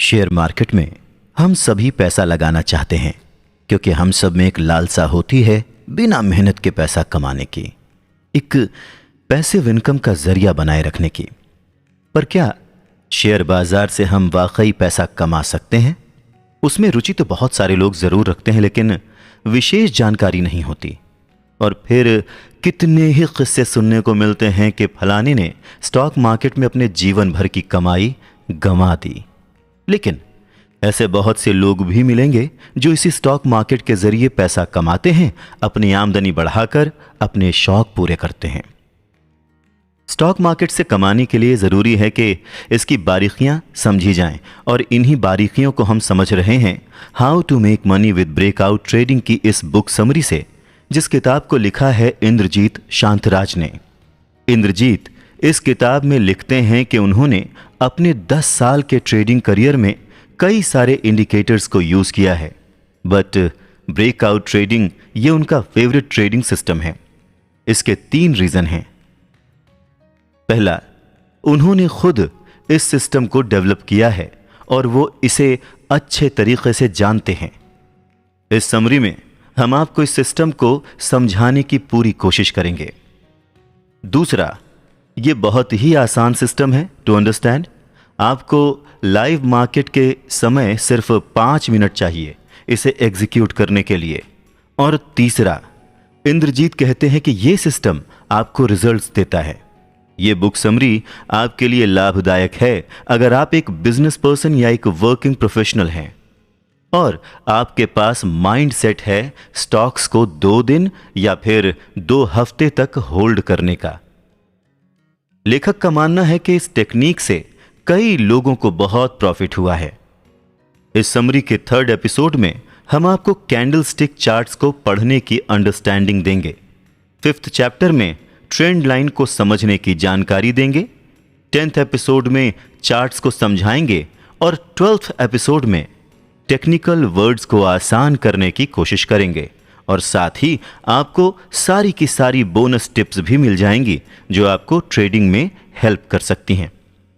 Share market में हम सभी पैसा लगाना चाहते हैं क्योंकि हम सब में एक लालसा होती है बिना मेहनत के पैसा कमाने की, एक पैसिव इनकम का जरिया बनाए रखने की। पर क्या शेयर बाजार से हम वाकई पैसा कमा सकते हैं? उसमें रुचि तो बहुत सारे लोग जरूर रखते हैं, लेकिन विशेष जानकारी नहीं होती। और फिर कितने ही किस्से सुनने को मिलते हैं कि फलाने ने स्टॉक मार्केट में अपने जीवन भर की कमाई गंवा दी। लेकिन ऐसे बहुत से लोग भी मिलेंगे जो इसी स्टॉक मार्केट के जरिए पैसा कमाते हैं, अपनी आमदनी बढ़ाकर अपने शौक पूरे करते हैं। स्टॉक मार्केट से कमाने के लिए ज़रूरी है कि इसकी बारीकियां समझी जाएं, और इन्हीं बारीकियों को हम समझ रहे हैं how to make money with breakout trading की इस बुक समरी से, जिस किताब को लिखा है इंद्रजीत शांतराज ने। इंद्रजीत इस किताब में लिखते हैं कि उन्होंने अपने 10 साल के ट्रेडिंग करियर में कई सारे इंडिकेटर्स को यूज़ किया है, बट ब्रेकआउट ट्रेडिंग ये उनका फेवरेट ट्रेडिंग सिस्टम है। इसके 3 रीज़न हैं। पहला, उन्होंने खुद इस सिस्टम को डेवलप किया है और वो इसे अच्छे तरीके से जानते हैं। इस समरी में हम आपको इस सिस्टम को समझाने की पूरी कोशिश करेंगे। दूसरा, ये बहुत ही आसान सिस्टम है टू अंडरस्टैंड। आपको लाइव मार्केट के समय सिर्फ 5 मिनट चाहिए इसे एग्जीक्यूट करने के लिए। और तीसरा, इंद्रजीत कहते हैं कि ये सिस्टम आपको रिजल्ट्स देता है। ये बुक समरी आपके लिए लाभदायक है अगर आप एक बिजनेस पर्सन या एक वर्किंग प्रोफेशनल हैं और आपके पास माइंड सेट है स्टॉक्स को 2 दिन या फिर 2 हफ्ते तक होल्ड करने का। लेखक का मानना है कि इस टेक्निक से कई लोगों को बहुत प्रॉफिट हुआ है। इस समरी के 3rd एपिसोड में हम आपको कैंडल स्टिक चार्ट्स को पढ़ने की अंडरस्टैंडिंग देंगे। 5th चैप्टर में ट्रेंड लाइन को समझने की जानकारी देंगे। 10th एपिसोड में चार्ट्स को समझाएंगे और 12th एपिसोड में टेक्निकल वर्ड्स को आसान करने की कोशिश करेंगे। और साथ ही आपको सारी की सारी बोनस टिप्स भी मिल जाएंगी जो आपको ट्रेडिंग में हेल्प कर सकती हैं।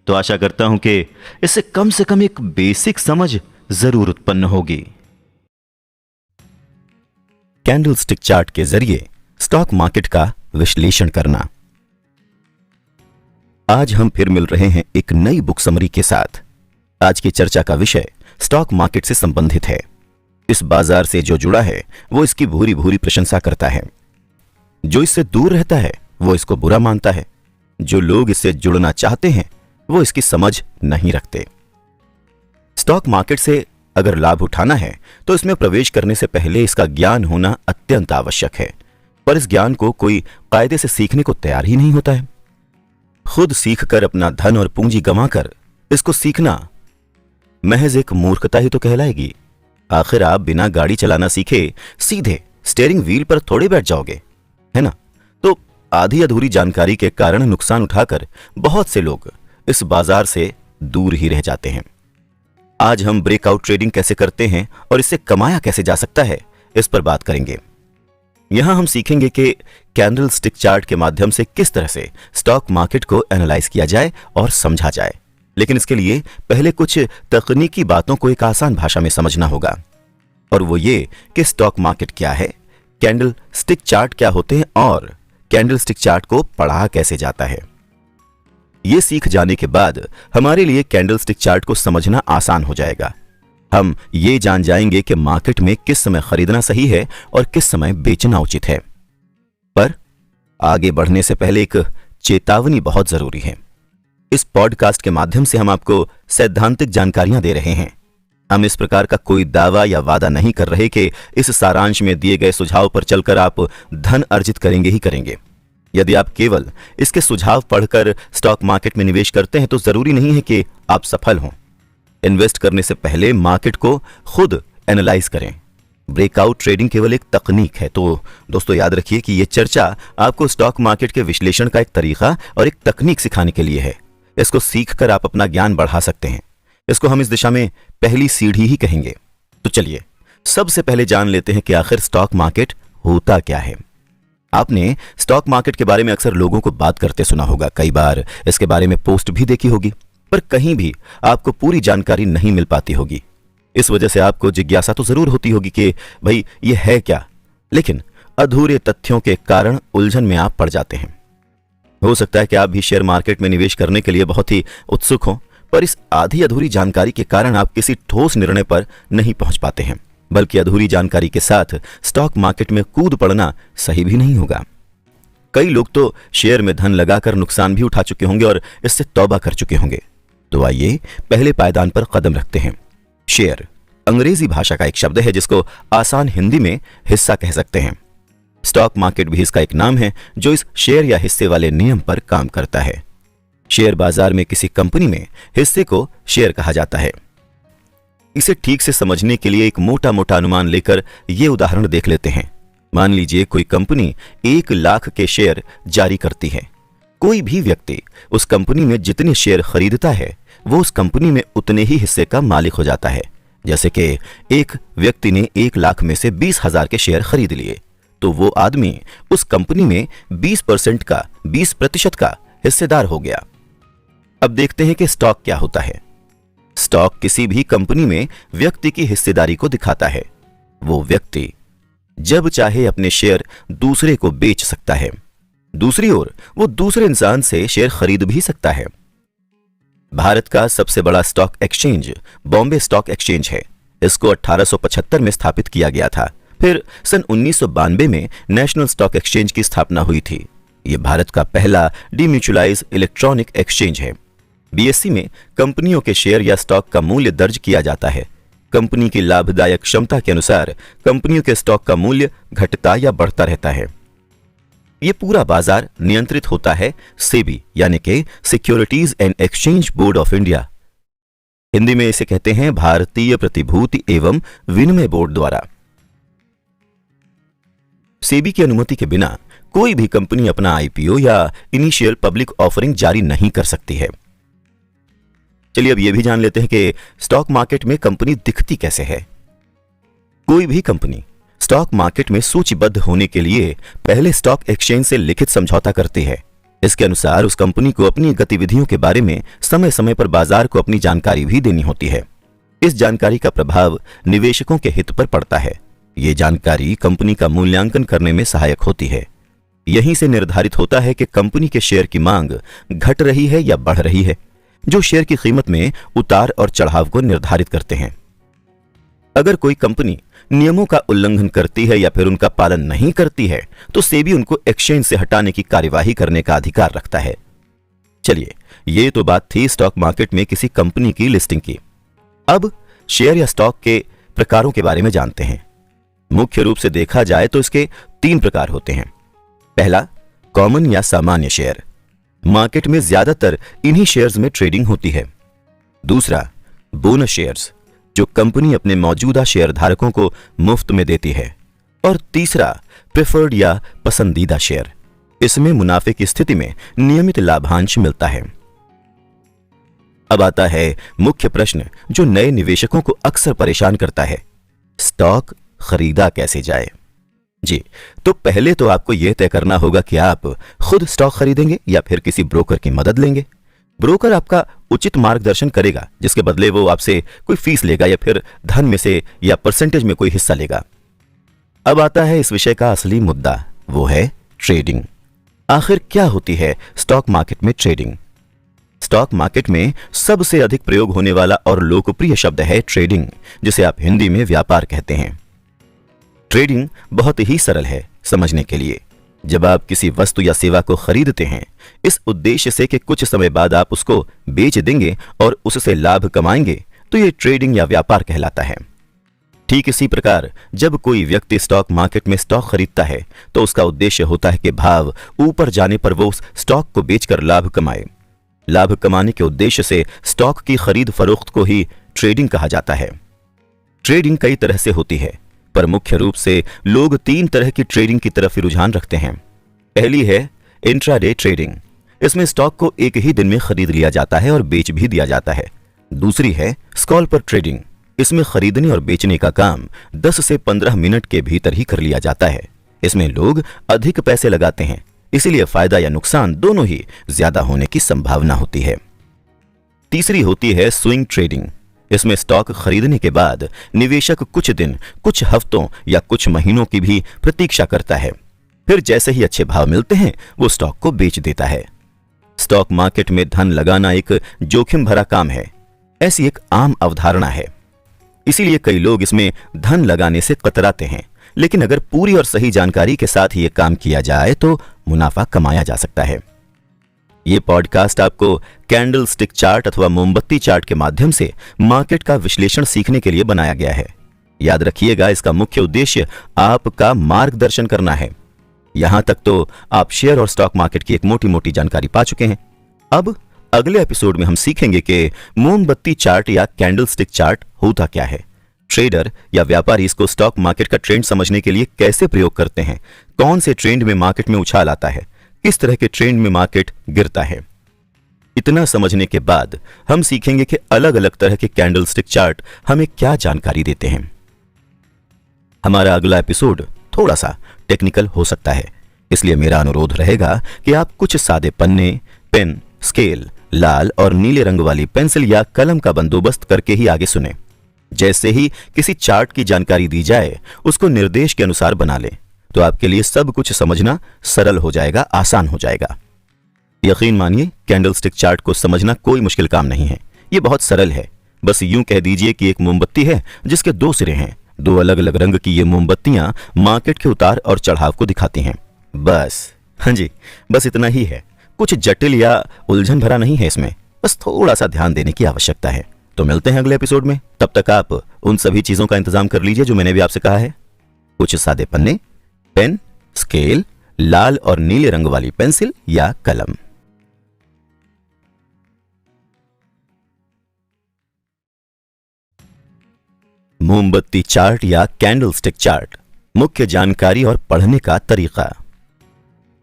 तो आशा करता हूं कि इससे कम से कम एक बेसिक समझ जरूर उत्पन्न होगी। कैंडल स्टिक चार्ट के जरिए स्टॉक मार्केट का विश्लेषण करना। आज हम फिर मिल रहे हैं एक नई बुक समरी के साथ। आज की चर्चा का विषय स्टॉक मार्केट से संबंधित है। इस बाजार से जो जुड़ा है वो इसकी भूरी भूरी प्रशंसा करता है। जो इससे दूर रहता है वो इसको बुरा मानता है। जो लोग इससे जुड़ना चाहते हैं वो इसकी समझ नहीं रखते। स्टॉक मार्केट से अगर लाभ उठाना है तो इसमें प्रवेश करने से पहले इसका ज्ञान होना अत्यंत आवश्यक है, पर इस ज्ञान को कोई कायदे से सीखने को तैयार ही नहीं होता है। खुद सीखकर अपना धन और पूंजी गंवाकर इसको सीखना महज एक मूर्खता ही तो कहलाएगी। आखिर आप बिना गाड़ी चलाना सीखे सीधे स्टीयरिंग व्हील पर थोड़े बैठ जाओगे, है ना? तो आधी अधूरी जानकारी के कारण नुकसान उठाकर बहुत से लोग इस बाजार से दूर ही रह जाते हैं। आज हम ब्रेकआउट ट्रेडिंग कैसे करते हैं और इससे कमाया कैसे जा सकता है, इस पर बात करेंगे। यहां हम सीखेंगे कि कैंडल स्टिक चार्ट के माध्यम से किस तरह से स्टॉक मार्केट को एनालाइज किया जाए और समझा जाए। लेकिन इसके लिए पहले कुछ तकनीकी बातों को एक आसान भाषा में समझना होगा, और वो ये कि स्टॉक मार्केट क्या है, कैंडल स्टिक चार्ट क्या होते हैं और कैंडल स्टिक चार्ट को पढ़ा कैसे जाता है। ये सीख जाने के बाद हमारे लिए कैंडल स्टिक चार्ट को समझना आसान हो जाएगा। हम ये जान जाएंगे कि मार्केट में किस समय खरीदना सही है और किस समय बेचना उचित है। पर आगे बढ़ने से पहले एक चेतावनी बहुत जरूरी है। इस पॉडकास्ट के माध्यम से हम आपको सैद्धांतिक जानकारियां दे रहे हैं। हम इस प्रकार का कोई दावा या वादा नहीं कर रहे कि इस सारांश में दिए गए सुझाव पर चलकर आप धन अर्जित करेंगे ही करेंगे। यदि आप केवल इसके सुझाव पढ़कर स्टॉक मार्केट में निवेश करते हैं तो जरूरी नहीं है कि आप सफल हों। इन्वेस्ट करने से पहले मार्केट को खुद एनालाइज करें। ब्रेकआउट ट्रेडिंग केवल एक तकनीक है। तो दोस्तों याद रखिए कि यह चर्चा आपको स्टॉक मार्केट के विश्लेषण का एक तरीका और एक तकनीक सिखाने के लिए है। इसको सीखकर आप अपना ज्ञान बढ़ा सकते हैं। इसको हम इस दिशा में पहली सीढ़ी ही कहेंगे। तो चलिए सबसे पहले जान लेते हैं कि आखिर स्टॉक मार्केट होता क्या है। आपने स्टॉक मार्केट के बारे में अक्सर लोगों को बात करते सुना होगा, कई बार इसके बारे में पोस्ट भी देखी होगी। पर कहीं भी आपको पूरी जानकारी नहीं मिल पाती होगी। इस वजह से आपको जिज्ञासा तो जरूर होती होगी कि भाई ये है क्या, लेकिन अधूरे तथ्यों के कारण उलझन में आप पड़ जाते हैं। हो सकता है कि आप भी शेयर मार्केट में निवेश करने के लिए बहुत ही उत्सुक हों, पर इस आधी अधूरी जानकारी के कारण आप किसी ठोस निर्णय पर नहीं पहुंच पाते हैं, बल्कि अधूरी जानकारी के साथ स्टॉक मार्केट में कूद पड़ना सही भी नहीं होगा। कई लोग तो शेयर में धन लगाकर नुकसान भी उठा चुके होंगे और इससे तौबा कर चुके होंगे। तो आइए पहले पायदान पर कदम रखते हैं। शेयर अंग्रेजी भाषा का एक शब्द है जिसको आसान हिंदी में हिस्सा कह सकते हैं। स्टॉक मार्केट भी इसका एक नाम है जो इस शेयर या हिस्से वाले नियम पर काम करता है। शेयर बाजार में किसी कंपनी में हिस्से को शेयर कहा जाता है। इसे ठीक से समझने के लिए एक मोटा मोटा अनुमान लेकर यह उदाहरण देख लेते हैं। मान लीजिए कोई कंपनी 1 लाख के शेयर जारी करती है। कोई भी व्यक्ति उस कंपनी में जितने शेयर खरीदता है वो उस कंपनी में उतने ही हिस्से का मालिक हो जाता है। जैसे कि एक व्यक्ति ने 1 लाख में से 20,000 के शेयर खरीद लिए, तो वो आदमी उस कंपनी में 20% का हिस्सेदार हो गया। अब देखते हैं कि स्टॉक क्या होता है। स्टॉक किसी भी कंपनी में व्यक्ति की हिस्सेदारी को दिखाता है। वो व्यक्ति जब चाहे अपने शेयर दूसरे को बेच सकता है। दूसरी ओर वो दूसरे इंसान से शेयर खरीद भी सकता है। भारत का सबसे बड़ा stock exchange Bombay stock exchange है। इसको 1875 में स्थापित किया गया था। फिर सन 1992 में नेशनल स्टॉक एक्सचेंज की स्थापना हुई थी। यह भारत का पहला डीम्यूचुअलाइज इलेक्ट्रॉनिक एक्सचेंज है। बीएसई में कंपनियों के शेयर या स्टॉक का मूल्य दर्ज किया जाता है। कंपनी की लाभदायक क्षमता के अनुसार कंपनियों के स्टॉक का मूल्य घटता या बढ़ता रहता है। यह पूरा बाजार नियंत्रित होता है सेबी यानी कि securities and exchange board of India, Hindi में इसे कहते हैं भारतीय प्रतिभूति एवं विनिमय बोर्ड द्वारा। सेबी की अनुमति के बिना कोई भी कंपनी अपना आईपीओ या इनिशियल पब्लिक ऑफरिंग जारी नहीं कर सकती है। चलिए अब यह भी जान लेते हैं कि स्टॉक मार्केट में कंपनी दिखती कैसे है। कोई भी कंपनी स्टॉक मार्केट में सूचीबद्ध होने के लिए पहले स्टॉक एक्सचेंज से लिखित समझौता करती है। इसके अनुसार उस कंपनी को अपनी गतिविधियों के बारे में समय समय पर बाजार को अपनी जानकारी भी देनी होती है। इस जानकारी का प्रभाव निवेशकों के हित पर पड़ता है। ये जानकारी कंपनी का मूल्यांकन करने में सहायक होती है। यहीं से निर्धारित होता है कि कंपनी के शेयर की मांग घट रही है या बढ़ रही है, जो शेयर की कीमत में उतार और चढ़ाव को निर्धारित करते हैं। अगर कोई कंपनी नियमों का उल्लंघन करती है या फिर उनका पालन नहीं करती है तो सेबी उनको एक्सचेंज से हटाने की कार्यवाही करने का अधिकार रखता है। चलिए, ये तो बात थी स्टॉक मार्केट में किसी कंपनी की लिस्टिंग की। अब शेयर या स्टॉक के प्रकारों के बारे में जानते हैं। मुख्य रूप से देखा जाए तो इसके 3 प्रकार होते हैं। पहला, कॉमन या सामान्य शेयर। मार्केट में ज्यादातर इन्हीं शेयर्स में ट्रेडिंग होती है। दूसरा, बोनस शेयर्स, जो कंपनी अपने मौजूदा शेयर धारकों को मुफ्त में देती है। और तीसरा, प्रेफर्ड या पसंदीदा शेयर। इसमें मुनाफे की स्थिति में नियमित लाभांश मिलता है। अब आता है मुख्य प्रश्न जो नए निवेशकों को अक्सर परेशान करता है, स्टॉक खरीदा कैसे जाए। जी, तो पहले तो आपको यह तय करना होगा कि आप खुद स्टॉक खरीदेंगे या फिर किसी ब्रोकर की मदद लेंगे। ब्रोकर आपका उचित मार्गदर्शन करेगा, जिसके बदले वो आपसे कोई फीस लेगा या फिर धन में से या परसेंटेज में कोई हिस्सा लेगा। अब आता है इस विषय का असली मुद्दा, वो है ट्रेडिंग। आखिर क्या होती है स्टॉक मार्केट में ट्रेडिंग? स्टॉक मार्केट में सबसे अधिक प्रयोग होने वाला और लोकप्रिय शब्द है ट्रेडिंग, जिसे आप हिंदी में व्यापार कहते हैं। ट्रेडिंग बहुत ही सरल है समझने के लिए। जब आप किसी वस्तु या सेवा को खरीदते हैं इस उद्देश्य से कि कुछ समय बाद आप उसको बेच देंगे और उससे लाभ कमाएंगे, तो ये ट्रेडिंग या व्यापार कहलाता है। ठीक इसी प्रकार जब कोई व्यक्ति स्टॉक मार्केट में स्टॉक खरीदता है तो उसका उद्देश्य होता है कि भाव ऊपर जाने पर वो उस स्टॉक को बेचकर लाभ कमाए। लाभ कमाने के उद्देश्य से स्टॉक की खरीद फरोख्त को ही ट्रेडिंग कहा जाता है। ट्रेडिंग कई तरह से होती है, पर मुख्य रूप से लोग 3 तरह की ट्रेडिंग की तरफ रुझान रखते हैं। पहली है इंट्राडे ट्रेडिंग। इसमें स्टॉक को एक ही दिन में खरीद लिया जाता है और बेच भी दिया जाता है। दूसरी है स्कैल्पर ट्रेडिंग। इसमें खरीदने और बेचने का काम 10 से 15 मिनट के भीतर ही कर लिया जाता है। इसमें लोग अधिक पैसे लगाते हैं, इसीलिए फायदा या नुकसान दोनों ही ज्यादा होने की संभावना होती है। तीसरी होती है स्विंग ट्रेडिंग। इसमें स्टॉक खरीदने के बाद निवेशक कुछ दिन, कुछ हफ्तों या कुछ महीनों की भी प्रतीक्षा करता है, फिर जैसे ही अच्छे भाव मिलते हैं वो स्टॉक को बेच देता है। स्टॉक मार्केट में धन लगाना एक जोखिम भरा काम है, ऐसी एक आम अवधारणा है। इसीलिए कई लोग इसमें धन लगाने से कतराते हैं, लेकिन अगर पूरी और सही जानकारी के साथ ये काम किया जाए तो मुनाफा कमाया जा सकता है। ये पॉडकास्ट आपको कैंडल स्टिक चार्ट अथवा मोमबत्ती चार्ट के माध्यम से मार्केट का विश्लेषण सीखने के लिए बनाया गया है। याद रखिएगा, इसका मुख्य उद्देश्य आपका मार्गदर्शन करना है। यहां तक तो आप शेयर और स्टॉक मार्केट की एक मोटी मोटी जानकारी पा चुके हैं। अब अगले एपिसोड में हम सीखेंगे कि मोमबत्ती चार्ट या कैंडल स्टिक चार्ट होता क्या है, ट्रेडर या व्यापारी इसको स्टॉक मार्केट का ट्रेंड समझने के लिए कैसे प्रयोग करते हैं, कौन से ट्रेंड में मार्केट में उछाल आता है, किस तरह के ट्रेंड में मार्केट गिरता है। इतना समझने के बाद हम सीखेंगे कि अलग अलग तरह के कैंडल स्टिक चार्ट हमें क्या जानकारी देते हैं। हमारा अगला एपिसोड थोड़ा सा टेक्निकल हो सकता है, इसलिए मेरा अनुरोध रहेगा कि आप कुछ सादे पन्ने, पेन, स्केल, लाल और नीले रंग वाली पेंसिल या कलम का बंदोबस्त करके ही आगे सुने। जैसे ही किसी चार्ट की जानकारी दी जाए उसको निर्देश के अनुसार बना लें, तो आपके लिए सब कुछ समझना सरल हो जाएगा, आसान हो जाएगा। यकीन मानिए, कैंडल स्टिक चार्ट को समझना कोई मुश्किल काम नहीं है, ये बहुत सरल है। बस यूं कह दीजिए कि एक मोमबत्ती है जिसके दो सिरे हैं, दो अलग अलग रंग की ये मोमबत्तियां मार्केट के उतार और चढ़ाव को दिखाती हैं। बस, हाँ जी, बस इतना ही है। कुछ जटिल या उलझन भरा नहीं है इसमें, बस थोड़ा सा ध्यान देने की आवश्यकता है। तो मिलते हैं अगले एपिसोड में। तब तक आप उन सभी चीजों का इंतजाम कर लीजिए जो मैंने भी आपसे कहा है। कुछ सादे पन्ने, पेन, स्केल, लाल और नीले रंग वाली पेंसिल या कलम। मोमबत्ती चार्ट या कैंडल स्टिक चार्ट, मुख्य जानकारी और पढ़ने का तरीका।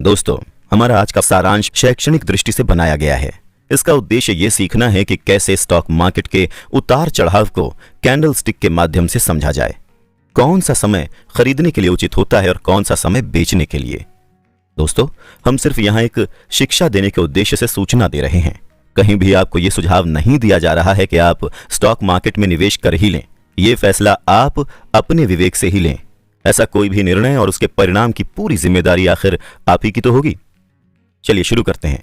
दोस्तों, हमारा आज का सारांश शैक्षणिक दृष्टि से बनाया गया है। इसका उद्देश्य यह सीखना है कि कैसे स्टॉक मार्केट के उतार चढ़ाव को कैंडल स्टिक के माध्यम से समझा जाए, कौन सा समय खरीदने के लिए उचित होता है और कौन सा समय बेचने के लिए। दोस्तों, हम सिर्फ यहां एक शिक्षा देने के उद्देश्य से सूचना दे रहे हैं। कहीं भी आपको यह सुझाव नहीं दिया जा रहा है कि आप स्टॉक मार्केट में निवेश कर ही लें। यह फैसला आप अपने विवेक से ही लें। ऐसा कोई भी निर्णय और उसके परिणाम की पूरी जिम्मेदारी आखिर आप ही की तो होगी। चलिए शुरू करते हैं।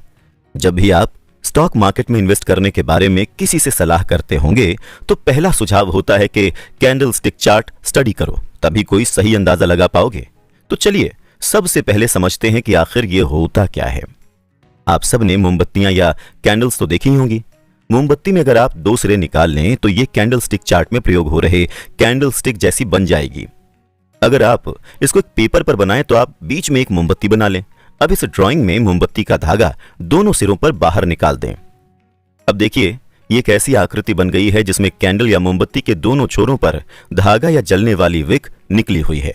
जब भी आप स्टॉक मार्केट में इन्वेस्ट करने के बारे में किसी से सलाह करते होंगे तो पहला सुझाव होता है कि कैंडल स्टिक चार्ट स्टडी करो, तभी कोई सही अंदाजा लगा पाओगे। तो चलिए सबसे पहले समझते हैं कि आखिर ये होता क्या है। आप सब ने मोमबत्तियां या कैंडल्स तो देखी ही होंगी। मोमबत्ती में अगर आप दो सिरे निकाल लें तो ये कैंडल स्टिक चार्ट में प्रयोग हो रहे कैंडल स्टिक जैसी बन जाएगी। अगर आप इसको एक पेपर पर बनाएं तो आप बीच में एक मोमबत्ती बना लें। अब इस ड्राइंग में मोमबत्ती का धागा दोनों सिरों पर बाहर निकाल दें। अब देखिए, ये एक ऐसी आकृति बन गई है जिसमें कैंडल या मोमबत्ती के दोनों छोरों पर धागा या जलने वाली विक निकली हुई है।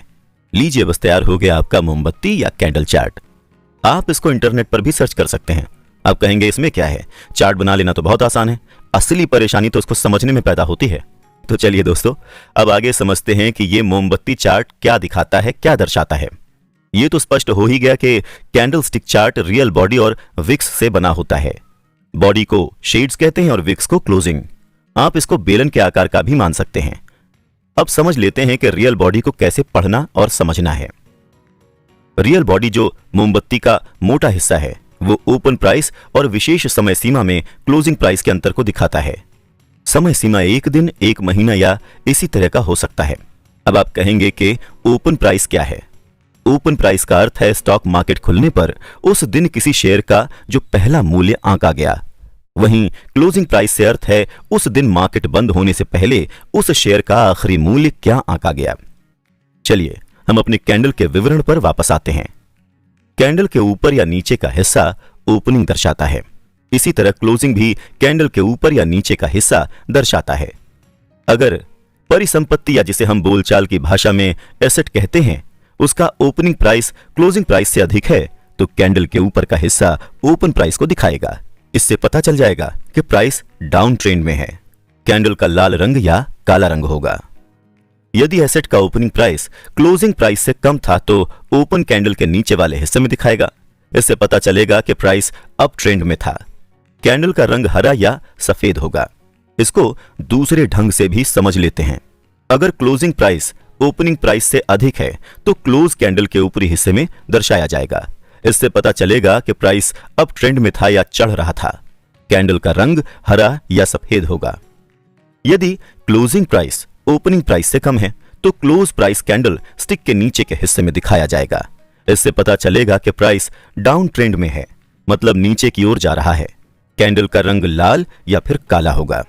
लीजिए, बस तैयार हो गया आपका मोमबत्ती या कैंडल चार्ट। आप इसको इंटरनेट पर भी सर्च कर सकते हैं। आप कहेंगे इसमें क्या है, चार्ट बना लेना तो बहुत आसान है। असली परेशानी तो इसको समझने में पैदा होती है। तो चलिए दोस्तों, अब आगे समझते हैं कि ये मोमबत्ती चार्ट क्या दिखाता है, क्या दर्शाता है। ये तो स्पष्ट हो ही गया कि candle stick chart real body और विक्स से बना होता है। बॉडी को शेड्स कहते हैं और विक्स को क्लोजिंग। आप इसको बेलन के आकार का भी मान सकते हैं। अब समझ लेते हैं कि रियल बॉडी को कैसे पढ़ना और समझना है। रियल बॉडी जो मोमबत्ती का मोटा हिस्सा है वो ओपन प्राइस और विशेष समय सीमा में क्लोजिंग प्राइस के अंतर को दिखाता है। समय सीमा एक दिन, एक महीना या इसी तरह का हो सकता है। अब आप कहेंगे कि ओपन प्राइस क्या है। ओपन प्राइस का अर्थ है स्टॉक मार्केट खुलने पर उस दिन किसी शेयर का जो पहला मूल्य आंका गया। वहीं क्लोजिंग प्राइस से अर्थ है उस दिन मार्केट बंद होने से पहले उस शेयर का आखिरी मूल्य क्या आंका गया। चलिए हम अपने कैंडल के विवरण पर वापस आते हैं। कैंडल के ऊपर या नीचे का हिस्सा ओपनिंग दर्शाता है। इसी तरह क्लोजिंग भी कैंडल के ऊपर या नीचे का हिस्सा दर्शाता है। अगर परिसंपत्ति या जिसे हम बोलचाल की भाषा में एसेट कहते हैं उसका ओपनिंग प्राइस क्लोजिंग प्राइस से अधिक है तो कैंडल के ऊपर का हिस्सा ओपन प्राइस को दिखाएगा। इससे पता चल जाएगा कि प्राइस डाउन ट्रेंड में है। कैंडल का लाल रंग या काला रंग होगा। यदि एसेट का ओपनिंग प्राइस क्लोजिंग प्राइस से कम था तो ओपन कैंडल के नीचे वाले हिस्से में दिखाएगा। इससे पता चलेगा कि प्राइस अप ट्रेंड में था। कैंडल का रंग हरा या सफेद होगा। इसको दूसरे ढंग से भी समझ लेते हैं। अगर क्लोजिंग प्राइस ओपनिंग प्राइस से अधिक है तो क्लोज कैंडल के ऊपरी हिस्से में दर्शाया जाएगा। इससे पता चलेगा कि प्राइस अप ट्रेंड में था या चढ़ रहा था। कैंडल का रंग हरा या सफेद होगा। यदि क्लोजिंग प्राइस ओपनिंग प्राइस से कम है तो क्लोज प्राइस कैंडल स्टिक के नीचे के हिस्से में दिखाया जाएगा। इससे पता चलेगा कि प्राइस डाउन ट्रेंड में है, मतलब नीचे की ओर जा रहा है। कैंडल का रंग लाल या फिर काला होगा।